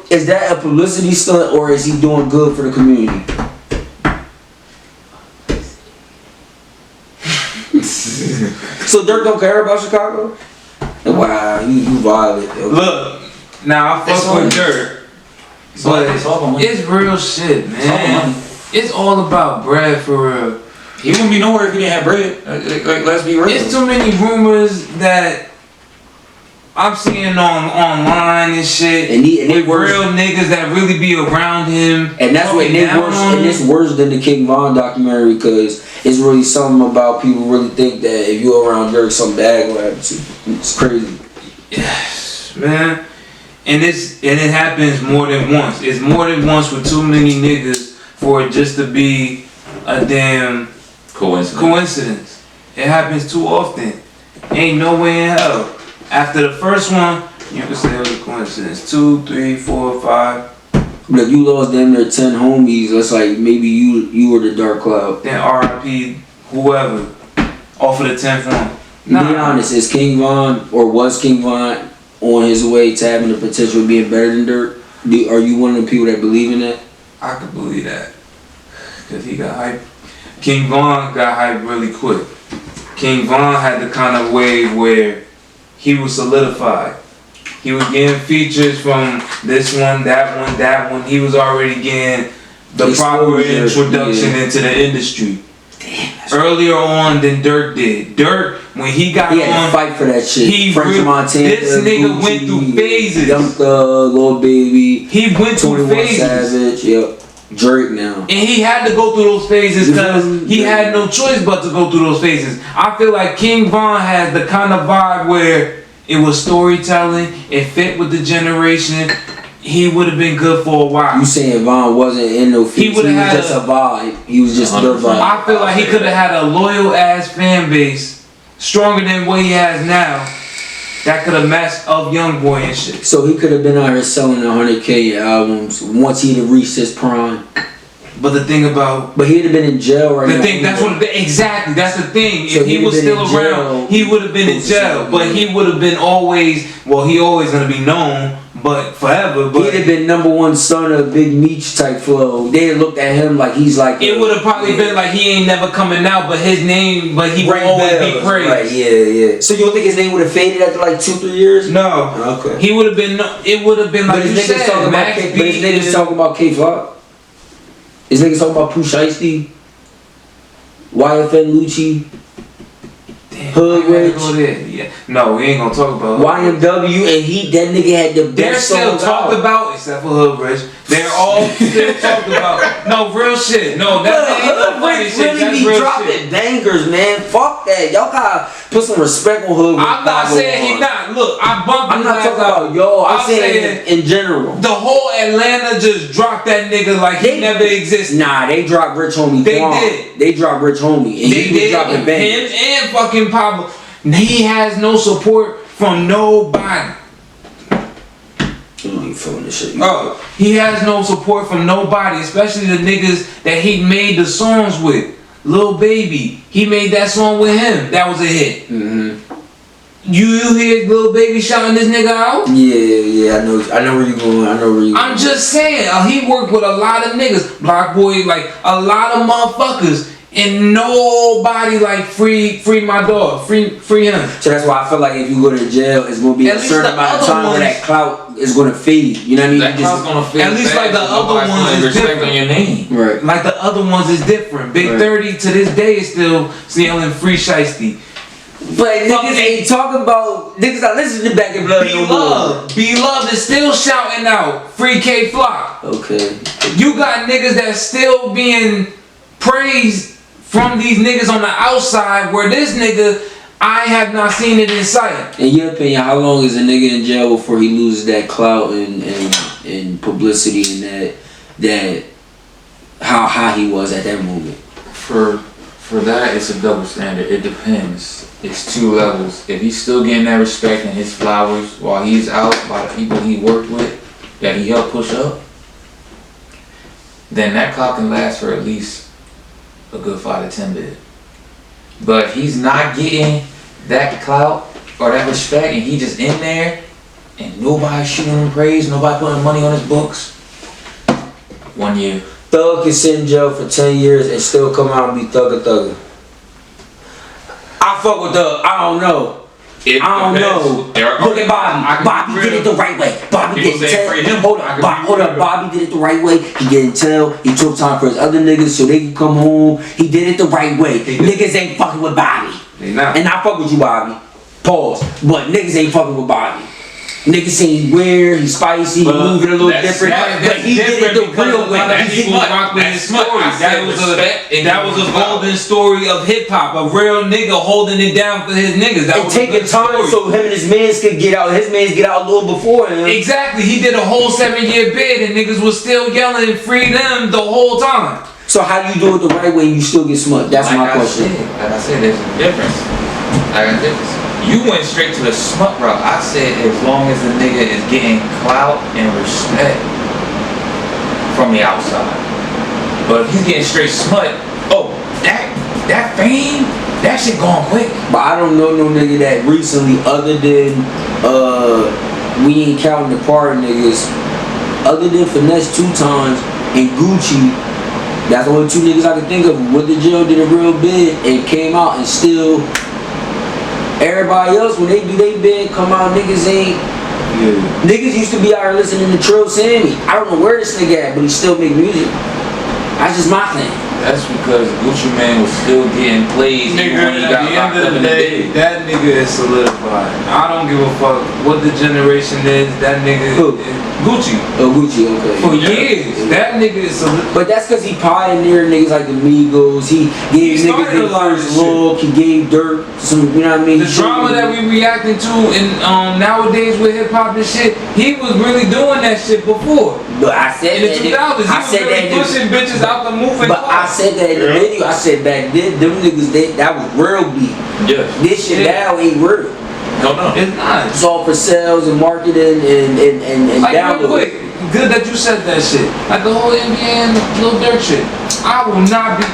Is that a publicity stunt or is he doing good for the community? So Durk don't care about Chicago? Wow, you violent. Okay. Look, now I fuck with Durk. But it's real shit, man. It's all about bread for real. He wouldn't be nowhere if he didn't have bread. Like, let's be real. It's too many rumors that I'm seeing online and shit. And with real niggas that really be around him. And that's what it's worse than the King Von documentary because it's really something about people really think that if you're around Durk, something bad will happen to you. It's crazy. Yes, man. And it happens more than once. It's more than once with too many niggas for it just to be a damn coincidence. It happens too often. Ain't no way in hell. After the first one, you can say it was a coincidence. 2, 3, 4, 5. But if you lost damn near 10 homies, that's like maybe you were the dark cloud. Then RIP whoever off of the 10th one. Nah. Be honest, is King Von or was King Von on his way to having the potential of being better than Durk? Are you one of the people that believe in that? I could believe that. Because he got hype. King Von got hype really quick. King Von had the kind of wave where he was solidified. He was getting features from this one, that one, that one. He was already getting the proper introduction into the industry. Damn, earlier on than Durk did. Durk, when he got he had to fight for that shit. French Montana, this nigga Gucci, went through phases. Young Thug, Lil Baby. He went through phases. Savage, yep. Drake now. And he had to go through those phases because he had no choice but to go through those phases. I feel like King Von has the kind of vibe where it was storytelling, it fit with the generation. He would have been good for a while. You saying Von wasn't in no feats? He was just a vibe. He was just the vibe. I feel like he could have had a loyal ass fan base, stronger than what he has now. That could have matched up Youngboy and shit. So he could have been out here selling 100K albums once he'd have reached his prime. But the thing about... But he'd have been in jail right now. Exactly, that's the thing. So if he was still around, he would have been in jail. But he would have been always going to be known, but forever. But he'd have been #1 son of Big Meech type flow. They'd have looked at him like he's like... It would have probably been like he ain't never coming out, but his name, but he would always be praised. Right, yeah. So you don't think his name would have faded after like 2-3 years? No. Okay. He would have been, it would have been like you said, but his niggas talking about K-Flop. His niggas talking about Pooh Shiesty, YFN Lucci, Hood Rich. Yeah. No, we ain't gonna talk about YMW, and that nigga had the best. They're still talked about, except for Hood Rich. They're all still talked about. No, real shit. No, that ain't no funny shit. Really be dropping bangers, man. Fuck that. Y'all gotta put some respect on Hood Rich. I'm not saying he not. Look, I'm not talking about yo. I'm saying in general. The whole Atlanta just dropped that nigga like he never existed. Nah, they dropped Rich Homie. They did. They dropped Rich Homie, and he was dropping bangers. Him and fucking Pablo. He has no support from nobody. Oh, he has no support from nobody, especially the niggas that he made the songs with. Lil Baby, he made that song with him. That was a hit. You hear Lil Baby shouting this nigga out? Yeah, I know where you going. I'm just saying, he worked with a lot of niggas, Block Boy, like a lot of motherfuckers, and nobody like free my dog, free him. So that's why I feel like if you go to jail, it's gonna be a certain amount of time where that clout is gonna fade. You know what I mean? That clout's gonna fade. At least like the other ones is different. On your name. Right. Like the other ones is different. Big 30 to this day is still stealing free shiesty. But niggas ain't talking about niggas not listening to Back in Blood no more. B-Love is still shouting out free K Flock. Okay. You got niggas that's still being praised from these niggas on the outside, where this nigga, I have not seen it in sight. In your opinion, how long is a nigga in jail before he loses that clout and publicity and that how high he was at that moment? For that, it's a double standard. It depends. It's two levels. If he's still getting that respect and his flowers while he's out by the people he worked with, that he helped push up, then that clout can last for at least a good 5 to 10 bit. But if he's not getting that clout or that respect and he just in there and nobody shooting him praise, nobody putting money on his books, 1 year. Thug can sit in jail for 10 years and still come out and be thugger. I fuck with Thug. I don't know. I don't know. Look at Bobby. Bobby did it the right way. Bobby didn't tell. Hold up. Bobby did it the right way. He didn't tell. He took time for his other niggas so they could come home. He did it the right way. Niggas ain't fucking with Bobby. They not. And I fuck with you, Bobby. Pause. But niggas ain't fucking with Bobby. Niggas say he's weird, he's spicy, he's moving a little different, but he did it the real way. That was a golden story of hip hop, a real nigga holding it down for his niggas. That was taking time so him and his mans could get out. His mans get out a little before him. Exactly, he did a whole 7-year bid, and niggas was still yelling free them the whole time. So how do you do it the right way and you still get smut? That's my question. Like I said, there's a difference. You went straight to the smut route. I said as long as the nigga is getting clout and respect from the outside. But if he's getting straight smut, that fame, that shit going quick. But I don't know no nigga that recently, other than we ain't counting the party niggas, other than Finesse 2 times and Gucci. That's the only 2 niggas I can think of who went to jail, did a real bid, and came out and still. Everybody else, when they do they bid, come out, niggas ain't. Yeah. Niggas used to be out here listening to Trill Sammy. I don't know where this nigga at, but he still make music. That's just my thing. That's because Gucci Mane was still getting plays even when he got locked up in the day. That nigga is solidified. I don't give a fuck what the generation is. That nigga is Gucci. Oh, Gucci, okay. For years, that nigga is solidified. But that's because he pioneered niggas like the Migos. He gave niggas their first look. He gave Durk some, you know what I mean? The drama that we reacting to in nowadays with hip hop and shit, he was really doing that shit before. But I said in the 2000s, he was really pushing bitches out the moving. But I said that in the video. I said back then, them niggas, that was real beef. Yeah. This shit now ain't real. No, it's not. It's all for sales and marketing and like, download. Real quick, good that you said that shit. Like the whole NBA and Lil Durk shit. I will not be.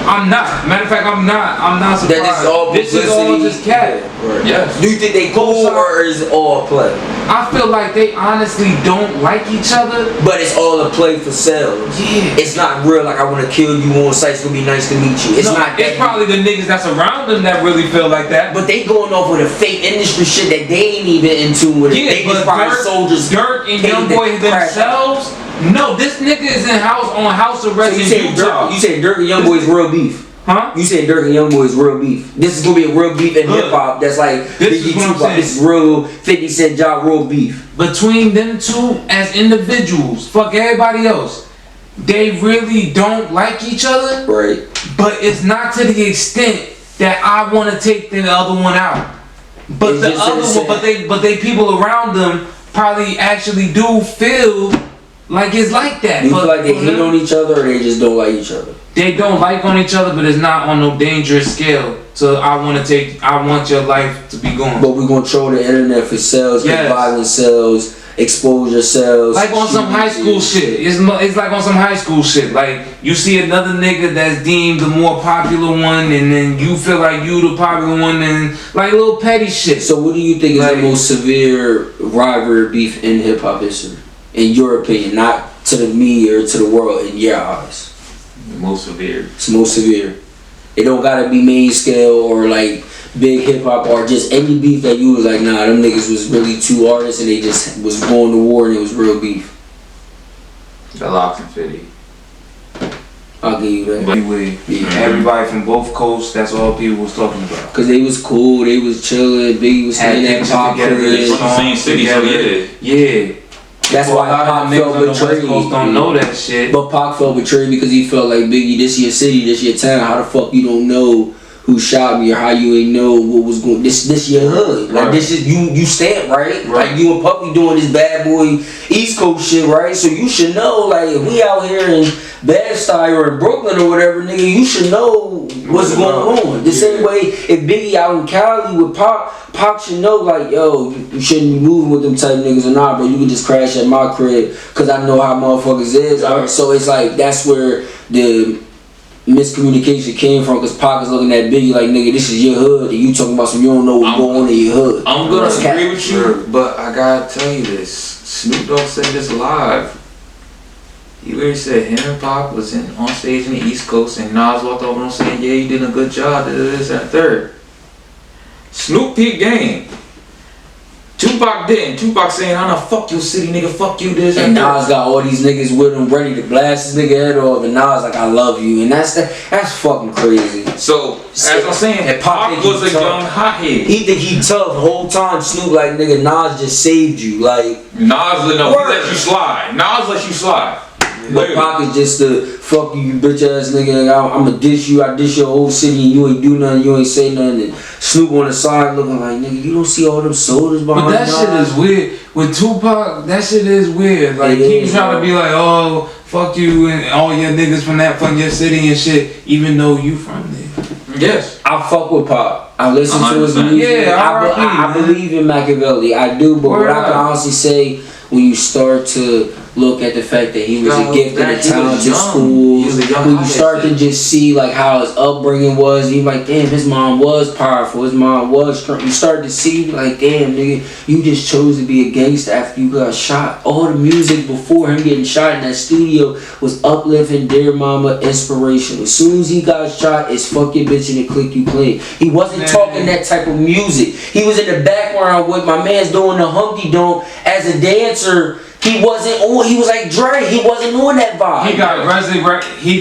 I'm not. Matter of fact, I'm not surprised. That this is all just cat. Right. Yes. Do you think they cool or is it all a play? I feel like they honestly don't like each other. But it's all a play for sales. Yeah. It's not real like I want to kill you on site. It's gonna be nice to meet you. It's not. It's probably the niggas that's around them that really feel like that. But they going off with a fake industry shit that they ain't even into. With they just probably soldiers. Durk and Youngboy themselves. No, this nigga is in house arrest in Utah. You said Durk and Youngboy is real beef. Huh? You said Durk and Youngboy is real beef. This is gonna be a real beef in hip hop. That's like this is what I'm saying. This is real 50 Cent job, real beef. Between them two as individuals, fuck everybody else. They really don't like each other. Right. But it's not to the extent that I want to take the other one out. But the other one, but they people around them probably actually do feel like it's like that. Do you feel like they hate on each other or they just don't like each other? They don't like on each other, but it's not on no dangerous scale. So I want your life to be going. But we're gonna troll the internet for sales, because violence sells. expose yourselves. Like on some high school shit. It's like on some high school shit. Like you see another nigga that's deemed the more popular one, and then you feel like you the popular one, and like little petty shit. So what do you think is the most severe rivalry beef in hip hop history, in your opinion? Not to the media or to the world, in your eyes. The most severe. It's most severe. It don't gotta be main scale or like big hip hop or just any beef that you was like, nah, them niggas was really two artists and they just was going to war and it was real beef. The Locks and 50. I'll give you that. But anyway, everybody from both coasts, that's all people was talking about. Cause they was cool, they was chilling, Biggie was staying at Pop From the same city, so yeah. Yeah. That's why Pac felt betrayed. Don't know that shit. But Pac felt betrayed because he felt like, Biggie, this your city, this your town. How the fuck you don't know who shot me or how you ain't know what was going? This your hood. Like this is you stamp right? Like you and Puppy doing this bad boy East Coast shit, right? So you should know, like if we out here in Bed-Stuy or in Brooklyn or whatever, nigga, you should know what's going on. The same way if Biggie out in Cali with Pac should know, like, yo, you shouldn't be moving with them type niggas or not, bro. You can just crash at my crib because I know how motherfuckers is. Right? So it's like that's where the miscommunication came from, because Pac is looking at Biggie like, nigga, this is your hood, and you talking about some you don't know what's going on in your hood. I'm gonna agree with you, but I gotta tell you this. Snoop Dogg said this live. He literally said him and Pac was on stage in the East Coast, and Nas walked over and saying, yeah, you did a good job, this and third. Snoop peep game. Tupac didn't. Tupac saying, I'm not fuck your city, nigga, fuck you, this and Nas got all these niggas with him ready to blast this nigga head off, and Nas like, I love you, and that's fucking crazy. So, as I'm saying, Pac was a young hothead. He think he tough the whole time. Snoop like, nigga, Nas just saved you, like. Nas, no, he let you slide. Nas let you slide. But Pac is just the fuck you bitch ass nigga. I'ma dish you. I dish your whole city and you ain't do nothing. You ain't say nothing. And Snoop on the side looking like, nigga, you don't see all them sodas behind. But that shit is weird. With Tupac, that shit is weird. Like he trying to be like, oh, fuck you and all your niggas from your city and shit, even though you from there. Yes. I fuck with Pac. I listen to his music. Yeah, I believe in Machiavelli. I do, but what I can honestly say, when you start to look at the fact that he was a gifted and talented school, when you start to just see like how his upbringing was, you like, damn, his mom was powerful, his mom was strong. You start to see like, damn, nigga, you just chose to be a gangster after you got shot. All the music before him getting shot in that studio was uplifting, dear mama, inspirational. As soon as he got shot, it's fuck your bitch and the click you play. He wasn't talking that type of music. He was in the background with my man's doing the Humpty Donk as a dancer. He wasn't on. He was like Dre. He wasn't on that vibe. He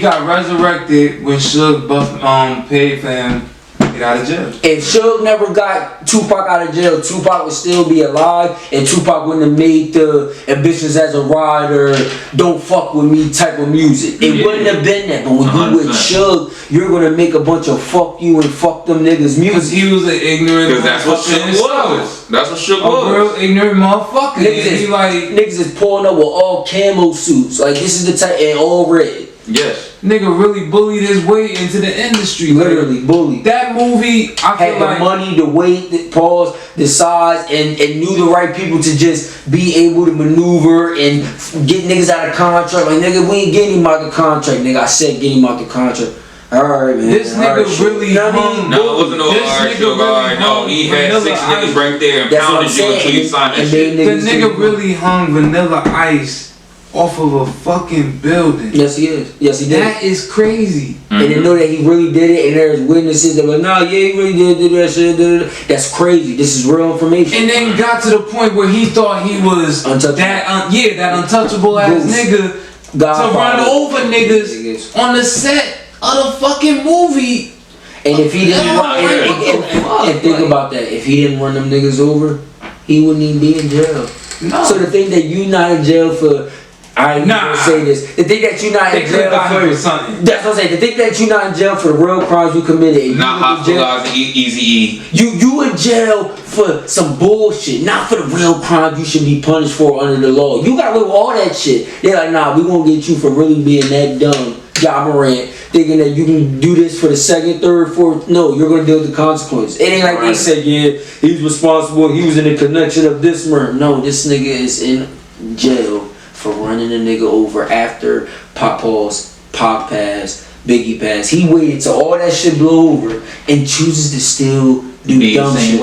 got resurrected when Suge paid for him to get out of jail. If Suge never got Tupac out of jail, Tupac would still be alive, and Tupac wouldn't have made the Ambitions as a Rider, Don't Fuck With Me type of music. It wouldn't have been that. But when you with Suge, you're gonna make a bunch of fuck you and fuck them niggas music. Because he was an ignorant. Because that's what Suge was. That's what Suge was. A real ignorant motherfucker. Niggas is pulling up with all camo suits. Like this is the type, and all red. Yes. Nigga really bullied his way into the industry. Literally bullied. That movie, I had feel like the money, the weight, the pause, the size, and knew the right people to just be able to maneuver and get niggas out of contract. Like, nigga, we ain't getting him out the contract. Nigga, I said get him out the contract. Alright, man. This nigga really hung. No, it wasn't no alright, Suge. No, he had 6 niggas right there and pounded you until you signed that shit. The nigga really hung Vanilla Ice off of a fucking building. Yes, he is. Yes, he did. That is crazy. And they know that he really did it, and there's witnesses that were like, nah, yeah, he really did do that shit. That's crazy. This is real information. And then got to the point where he thought he was untouchable. That untouchable ass nigga to run over niggas on the set of the fucking movie. And if he didn't and think about that, if he didn't run them niggas over, he wouldn't even be in jail. No. So the thing that you not in jail for, I ain't gonna say this. The thing that you not in jail for something. That's what I'm saying. The thing that you not in jail for the real crimes you committed. Not hospitalized, Easy-E. You in jail for some bullshit, not for the real crimes you should be punished for under the law. You got rid of all that shit. They're like, nah, we gonna get you for really being that dumb Ja Morant, thinking that you can do this for the second, third, fourth. No, you're gonna deal with the consequences. It ain't like they said, yeah, he's responsible. He was in the connection of this murder. No, this nigga is in jail for running a nigga over after Pac passed, Biggie passed. He waited till all that shit blow over and chooses to still do dumb shit.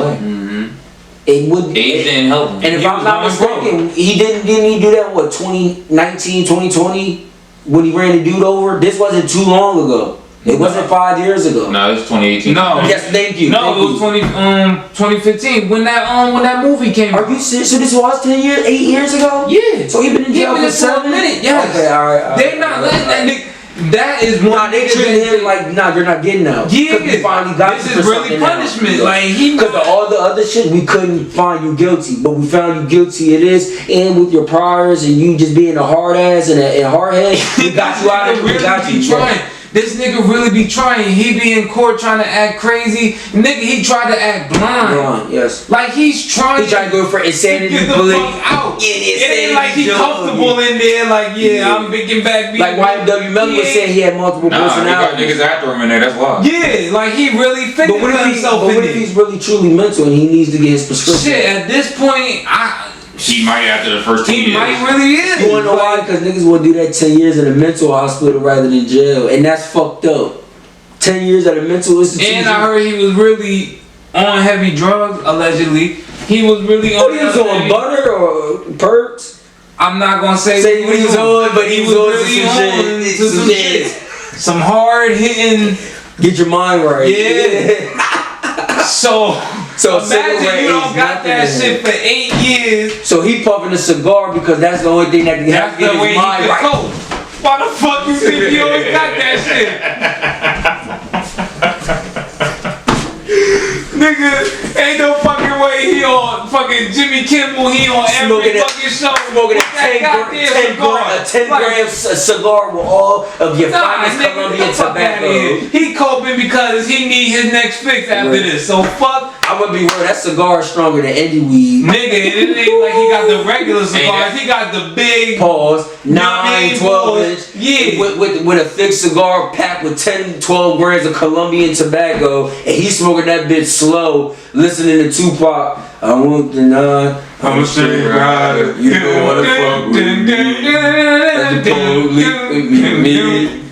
It would. Age didn't help him. And if I'm not mistaken, didn't he do that, what, 2019, 2020? When he ran the dude over? This wasn't too long ago. It wasn't 5 years ago. No, it was 2018. No. Yes, thank you. No, it was 2015 when that movie came out. Are you serious? So this was 10 years, 8 years ago? Yeah. So he been in jail for 7 minutes. Yes. Okay, alright. They not letting that nigga. That is one. Nah, they treated him like, nah, you're not getting out. Yeah. We finally got this you is for really something punishment. Now. Like he. Because of all the other shit, we couldn't find you guilty, but we found you guilty of this, and with your priors and you just being a hard ass and a hard head, we got you out of it. We got you trying. This nigga really be trying. He be in court trying to act crazy. Nigga, he tried to act blind. Yes. Like he's trying. He trying to go for insanity. Get the fuck out. Yeah, it ain't like he comfortable in there. Like I'm getting back. Like YMW Melly was saying, he had multiple personalities. He got niggas after him in there. That's why. Yeah, like he really figured himself in there. But what if he's really truly mental and he needs to get his prescription? Shit, at this point, he might after the first 10 years. He might really is. You wanna know why? Because niggas will do that 10 years in a mental hospital rather than jail. And that's fucked up. 10 years at a mental institution. And I heard he was really on heavy drugs, allegedly. He was really on. What he was on, butter or perks? I'm not gonna say what he was on, but he was on really some shit. Some hard hitting. Get your mind right. Yeah. So imagine you don't got that shit for 8 years. So he puffing a cigar because that's the only thing that can get his mind right. Cope. Why the fuck you think he always got that shit? Nigga, ain't no fucking way he on fucking Jimmy Kimmel, he on every fucking show. Smoking a 10 gram cigar with all of your finest Colombian tobacco. He coping because he need his next fix after this. So fuck. I'm gonna be real, that cigar is stronger than any weed. Nigga, it ain't like he got the regular cigars, he got the big pause, 9, 12 inch. Yeah. With a thick cigar packed with 10, 12 grams of Colombian tobacco, and he's smoking that bitch slow, listening to Tupac. I want the nine, I'm a straight rider. You don't wanna fuck with me. Let the police with me.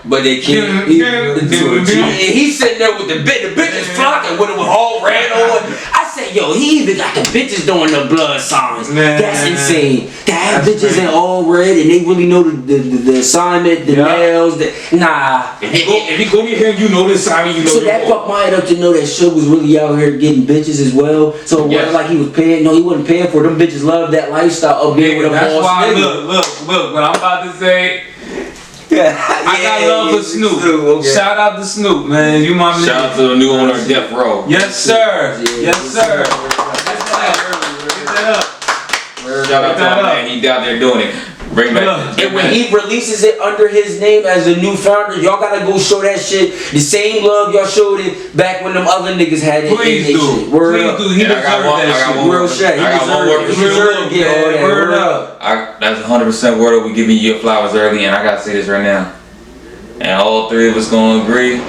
But they can't even do it. And he's sitting there with the bitch is flocking with it with all red on. I said, yo, he even got the bitches doing the blood songs. That's insane. To have bitches in all red and they really know the assignment, the nails, nah. If you go get him, you know the assignment, you know. So that fucked my head up to know that Suge was really out here getting bitches as well. So it wasn't like he was paying. No, he wasn't paying for it. Them bitches love that lifestyle of being with a boss nigga. That's why, look, what I'm about to say. I got love for Snoop. Okay. Shout out to Snoop, man. You my man. Shout out to the new owner of Death Row. Yes, sir. Yes, sir. Shout out to my man. He down there doing it. Bring back. And when he releases it under his name as a new founder, y'all gotta go show that shit the same love y'all showed it back when them other niggas had it. Please do. Word Please do. He deserved that shit. Real shit. He deserved to get all that. Word up. That's 100% word up. We giving you your flowers early, and I gotta say this right now. And all three of us gonna agree.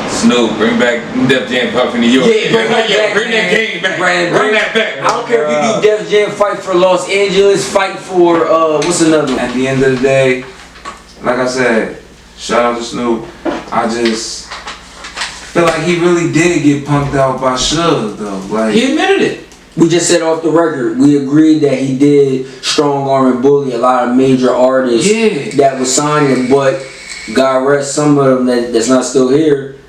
Snoop, bring back Def Jam Puff in New York. Yeah, bring that game back. Bring that back. I don't care if you do Def Jam fight for Los Angeles, fight for what's another? At the end of the day, like I said, shout out to Snoop. I just feel like he really did get punked out by Suge though. Like he admitted it. We just said off the record, we agreed that he did strong arm and bully a lot of major artists that was signing, but God rest some of them that's not still here.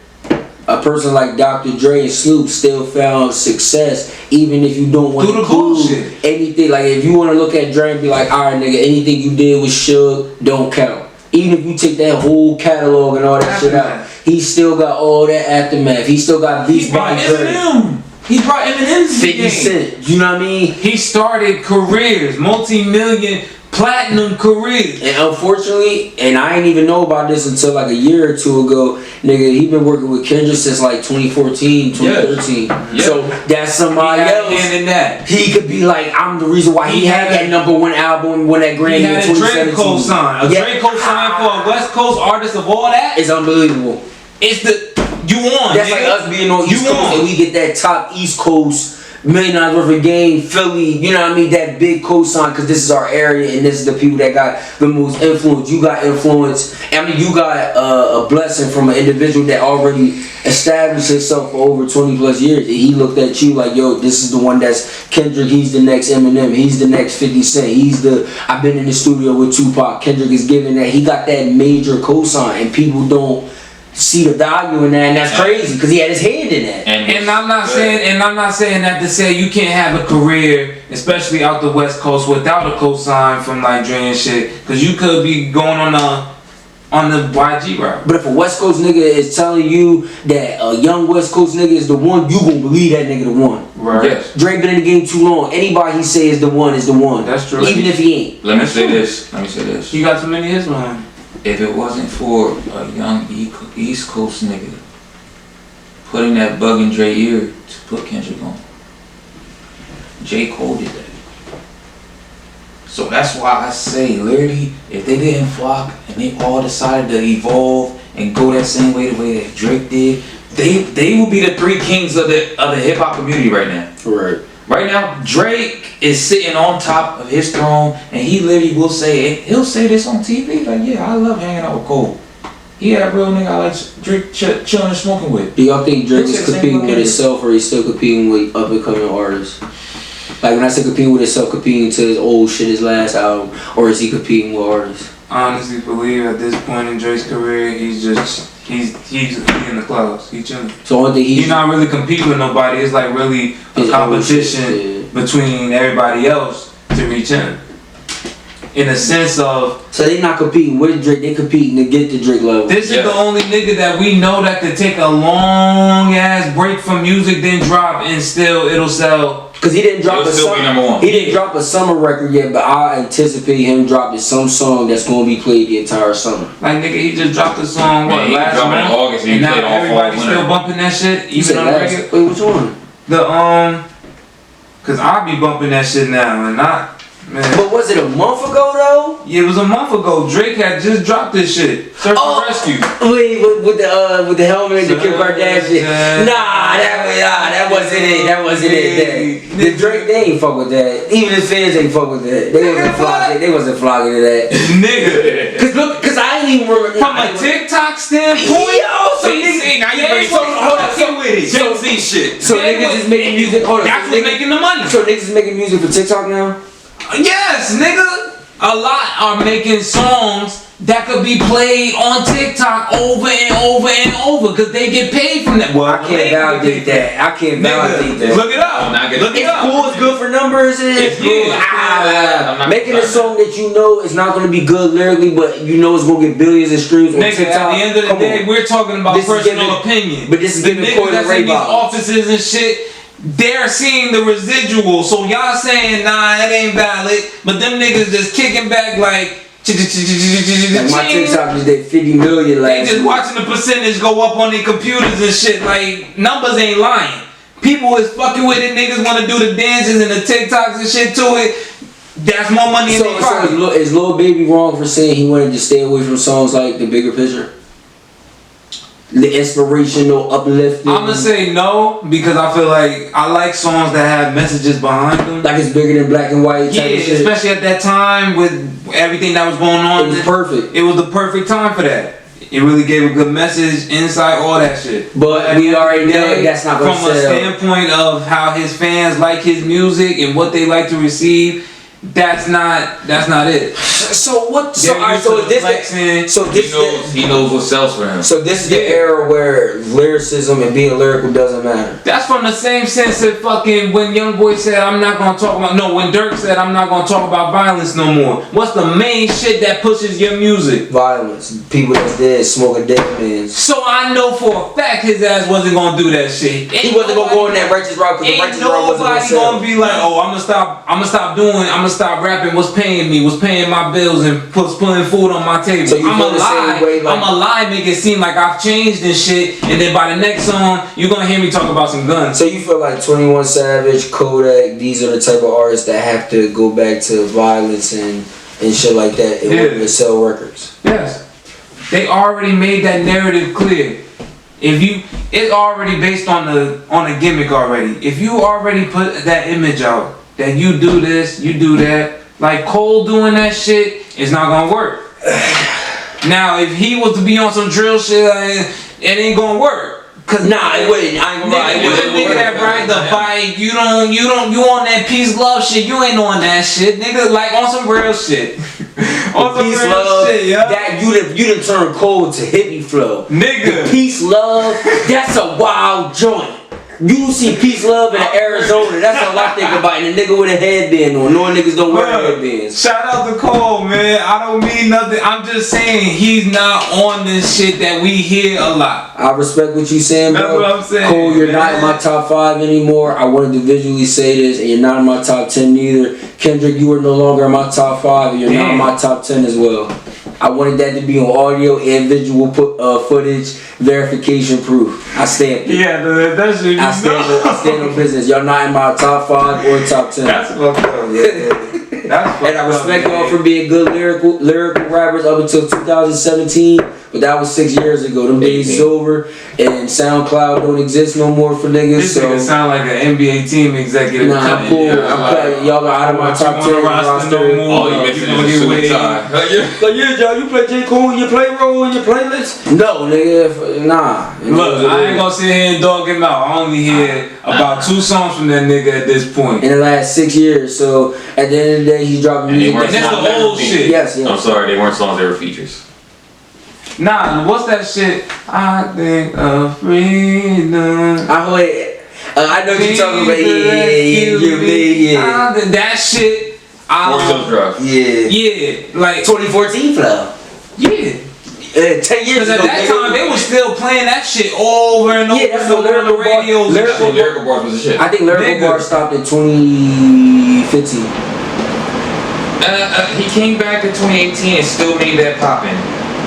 A person like Dr. Dre and Snoop still found success, even if you don't want to include anything. Like if you want to look at Dre and be like, all right, nigga, anything you did with Suge don't count. Even if you take that whole catalog and all that shit out, he still got all that aftermath. He still got Beats by Dre. He brought Eminem to the 50 Cent. You know what I mean? He started careers, multi-million platinum careers. And unfortunately, and I didn't even know about this until like a year or two ago, nigga, he been working with Kendrick since like 2014, 2013. Yes. So that's somebody else. In that. He could be like, I'm the reason why he had that #1 album, won that Grammy He in had a Drake 2017. co-sign. A Drake co-sign for a West Coast artist of all that. It's unbelievable. It's the you won. That's nigga. like us being on East Coast and we get that top East Coast $1 million worth of game, Philly, you know what I mean, that big cosign, because this is our area and this is the people that got the most influence. You got influence. I mean, you got a blessing from an individual that already established himself for over 20 plus years. And he looked at you like, yo, this is the one that's Kendrick, he's the next Eminem, he's the next 50 Cent, I've been in the studio with Tupac. Kendrick is giving that, he got that major cosign, and people don't see the value in that, and that's crazy because he had his hand in that. And I'm not saying that to say you can't have a career, especially out the West Coast, without a cosign from like Dre and shit, because you could be going on the YG route. But if a West Coast nigga is telling you that a young West Coast nigga is the one, you gonna believe that nigga the one. Right. Yes. Dre been in the game too long. Anybody he say is the one is the one. That's true. Even if he ain't. Let me say this. You got too many hits behind him. If it wasn't for a young East Coast nigga putting that bug in Dre's ear to put Kendrick on, J. Cole did that. So that's why I say, literally, if they didn't flock and they all decided to evolve and go that same way, the way that Drake did, they will be the three kings of the hip hop community right now. Right. Right now, Drake is sitting on top of his throne, and he literally will say, he'll say this on TV, like, yeah, I love hanging out with Cole. He that real nigga I like Drake chilling and smoking with. Do y'all think Drake is competing with himself, or he's still competing with up and coming artists? Like when I say competing with himself, competing to his old shit, his last album, or is he competing with artists? I honestly believe at this point in Drake's career, he's in the clouds. He's chilling. So one thing he's not really competing with nobody. It's like really a competition between everybody else to reach him. In a sense of, so they not competing with Drake, they competing to get to Drake level. This is the only nigga that we know that could take a long ass break from music, then drop, and still it'll sell. Cause he didn't drop a summer record yet, but I anticipate him dropping some song that's gonna be played the entire summer. Like nigga, he just dropped a song last month, in August, and now everybody's still bumping that shit, even on the regular. Wait, which one? Cause I be bumping that shit now, and not. Man. But was it a month ago though? Yeah, it was a month ago. Drake had just dropped this shit. Search and Rescue. Wait, with the helmet and the Kim Kardashian. Nah, that wasn't it. That wasn't it. The Drake, they ain't fuck with that. Even the fans ain't fuck with that. They wasn't flocking to that. Nigga. Cause I ain't even remember. From a TikTok standpoint. Yo, so niggas, now you bring fucking with it. Gen Z shit. So niggas is making music. Hold on. That's what's making the money. So niggas is making music for TikTok now? Yes, nigga. A lot are making songs that could be played on TikTok over and over and over because they get paid from that. Well, I can't validate that. Look it up. Look it up. Cool. It's good for numbers. It's good. Making a song that you know is not going to be good lyrically, but you know it's going to get billions of streams on TikTok. At the end of the day, we're talking about personal opinion. But this is giving niggas that's in these offices and shit. They're seeing the residual, so y'all saying nah, it ain't valid, but them niggas just kicking back like my TikTok just did 50 million. They just watching the percentage go up on their computers and shit. Like numbers ain't lying. People is fucking with it. Niggas want to do the dances and the TikToks and shit to it. That's more money in their pocket. So is Lil Baby wrong for saying he wanted to stay away from songs like The Bigger Picture? The inspirational, uplifting. I'm gonna say no because I feel like I like songs that have messages behind them. Like it's bigger than black and white. Type of shit. Especially at that time with everything that was going on. It was perfect. It was the perfect time for that. It really gave a good message, insight, all that shit. But we already know that's not gonna sell. From a standpoint of how his fans like his music and what they like to receive. That's not it. So what? He knows what sells for him. So this is the era where lyricism and being lyrical doesn't matter. That's from the same sense of fucking when Youngboy said I'm not gonna talk about when Durk said I'm not gonna talk about violence no more. What's the main shit that pushes your music? Violence. People that's dead, smoking dead men. So I know for a fact his ass wasn't gonna do that shit. He wasn't gonna go on that righteous route because the righteous route wasn't gonna sell. Nobody gonna be like, oh, I'm gonna stop stop rapping, what's paying me, what's paying my bills, and putting food on my table. So I'ma lie, make it seem like I've changed and shit, and then by the next song, you're gonna hear me talk about some guns. So you feel like 21 Savage, Kodak, these are the type of artists that have to go back to violence and shit like that in order to sell records? Yes. They already made that narrative clear. It's already based on a gimmick already. If you already put that image out, that you do this, you do that, like Cole doing that shit, it's not gonna work. Now, if he was to be on some drill shit, it ain't gonna work. Cause it wouldn't. I ain't gonna lie. Nigga that ride the bike, you on that peace love shit. You ain't on that shit, nigga. Like on some real shit. On some peace real love, shit, yeah. that you done turned Cole to hippie flow, nigga. The peace love, that's a wild joint. You see peace love in Arizona, that's all I think about. And a nigga with a headband on, knowing niggas don't wear headbands. Shout out to Cole, man. I don't mean nothing. I'm just saying he's not on this shit that we hear a lot. I respect what you saying, bro. That's what I'm saying. Cole, you're not in my top 5 anymore. I wanted to visually say this, and you're not in my top 10 neither. Kendrick, you are no longer in my top 5, and you're not in my top 10 as well. I wanted that to be on audio and visual footage, verification proof. I stamped it. Yeah, that shit. I stand on business. Y'all not in my top 5 or top 10. That's fucked up. And I respect y'all for being good lyrical rappers up until 2017, but that was 6 years ago. Them days is over, and SoundCloud don't exist no more for niggas. This nigga sound like an NBA team executive. Nah, I'm cool. Y'all are out of my top 10 roster. Oh, you missing it suit tie. Like, yeah, Joe, you play J. Cole in your play roll in your playlist? No, nigga, nah. Look, I ain't gonna sit here and dog him out. I only hear about 2 songs from that nigga at this point. In the last 6 years, so at the end of the day, he's dropping music. And that's the old shit. Yes. I'm sorry, they weren't songs, they were features. Nah, what's that shit? I think of freedom. I know what you're talking about. Yeah. That shit. Yeah, like 2014 flow. Yeah. 10 years Because ago. at that time, they were still playing that shit over and over that's the on the radios. Lyrical bars was the shit. I think lyrical bars stopped in 2015. He came back in 2018 and still made that poppin'.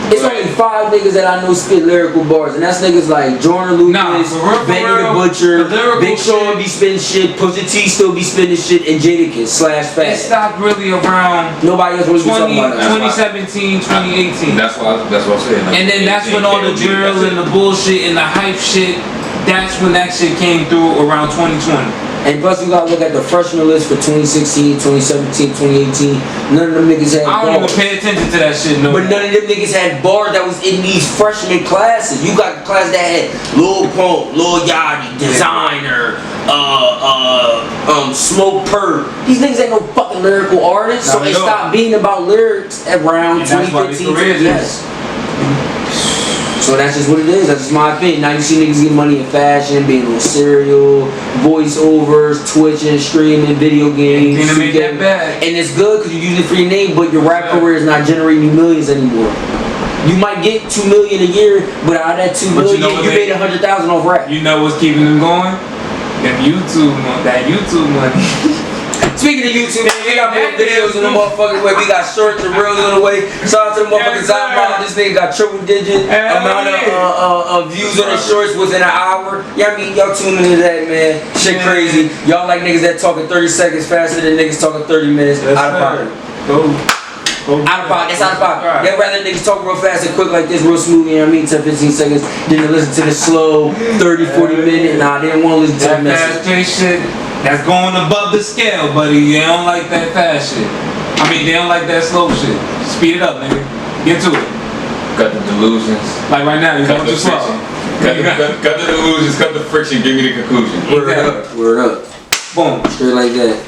It's only 5 niggas that I know spit lyrical bars, and that's niggas like Jordan Lucas, Benny the Butcher, Big Sean be spitting shit, Pusha T still be spitting shit, and Jadakiss / Fat. It stopped really around nobody else was talking about that. 2017, 2018. That's what I'm saying. And then that's when all the drill and the bullshit and the hype shit, that's when that shit came through around 2020. And plus, you gotta look at the freshman list for 2016, 2017, 2018. None of them niggas had bars. I don't even pay attention to that shit no more. But none of them niggas had bars that was in these freshman classes. You got the class that had Lil Pump, Lil Yachty, Designer, Smoke Perp. These niggas ain't no fucking lyrical artists. So it stopped being about lyrics around 2015. Yes. So that's just what it is. That's just my opinion. Now you see niggas get money in fashion, being on Serial, voiceovers, Twitching, streaming, video games. And it's good because you use it for your name, but your rap career is not generating you millions anymore. You might get 2 million a year, but out of that 2 million, you made 100,000 off rap. You know what's keeping them going? That YouTube money. Speaking of YouTube, man, we got more videos in the motherfucking way. We got shorts and reels on the way. Shout out to the motherfucking Zahier. This nigga got triple digit amount of views on his shorts within an hour. Yeah, I mean, y'all tune into that, man. Shit crazy. Y'all like niggas that talking 30 seconds faster than niggas talking 30 minutes. Out of pocket. Out of pocket. That's out of pocket. They'd rather niggas talk real fast and quick like this, real smooth, you know what I mean, 10, 15 seconds, than to listen to the slow 30, 40 minute. Nah, they don't want to listen to that message. Fast-paced shit. That's going above the scale, buddy. They don't like that fast shit. I mean, they don't like that slow shit. Speed it up, nigga. Get to it. Got the delusions. Like right now, you're going too slow. Got the delusions, cut the friction, give me the conclusion. Word up. Boom. Straight like that.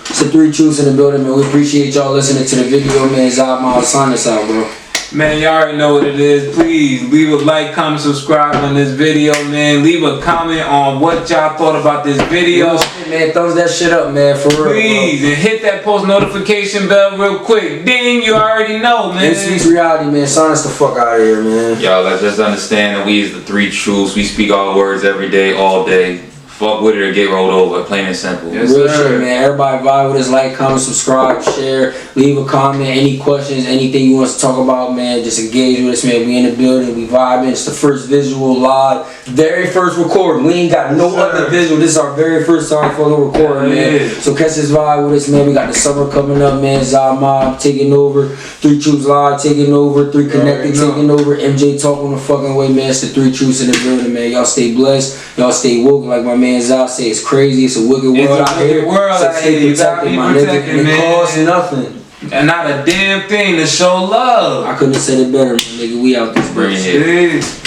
It's the 3 Truths in the building, man. We appreciate y'all listening to the video, man. Zahier, sign us out, bro. Man, y'all already know what it is. Please leave a like, comment, subscribe on this video, man. Leave a comment on what y'all thought about this video. Man, thumbs that shit up, man, for real. Please, and hit that post notification bell real quick. Ding, you already know, man. It speaks reality, man. Sign us the fuck out of here, man. Y'all, let's just understand that we is the 3 Truths. We speak all words every day, all day. fuck with it or get rolled over. Plain and simple. Yes, Real sir. shit, man. Everybody vibe with us. Like, comment, subscribe, share, leave a comment. Any questions, anything you want us to talk about, man, just engage with us, man. We in the building, we vibing. It's the first visual live, very first recording. We ain't got no other visual. This is our very first time for the recording, man. So catch this vibe with us, man. We got the summer coming up, man. Mob taking over, 3 Truths Live taking over, 3 Connected taking over, MJ talking the fucking way, man. It's the 3 Truths in the building, man. Y'all stay blessed, y'all stay woke, like my man Zal say. It's crazy, it's a wicked world out here. So stay protected, my nigga. It costs nothing. And not a damn thing to show love. I couldn't have said it better, my nigga. We out this bitch. Bring it.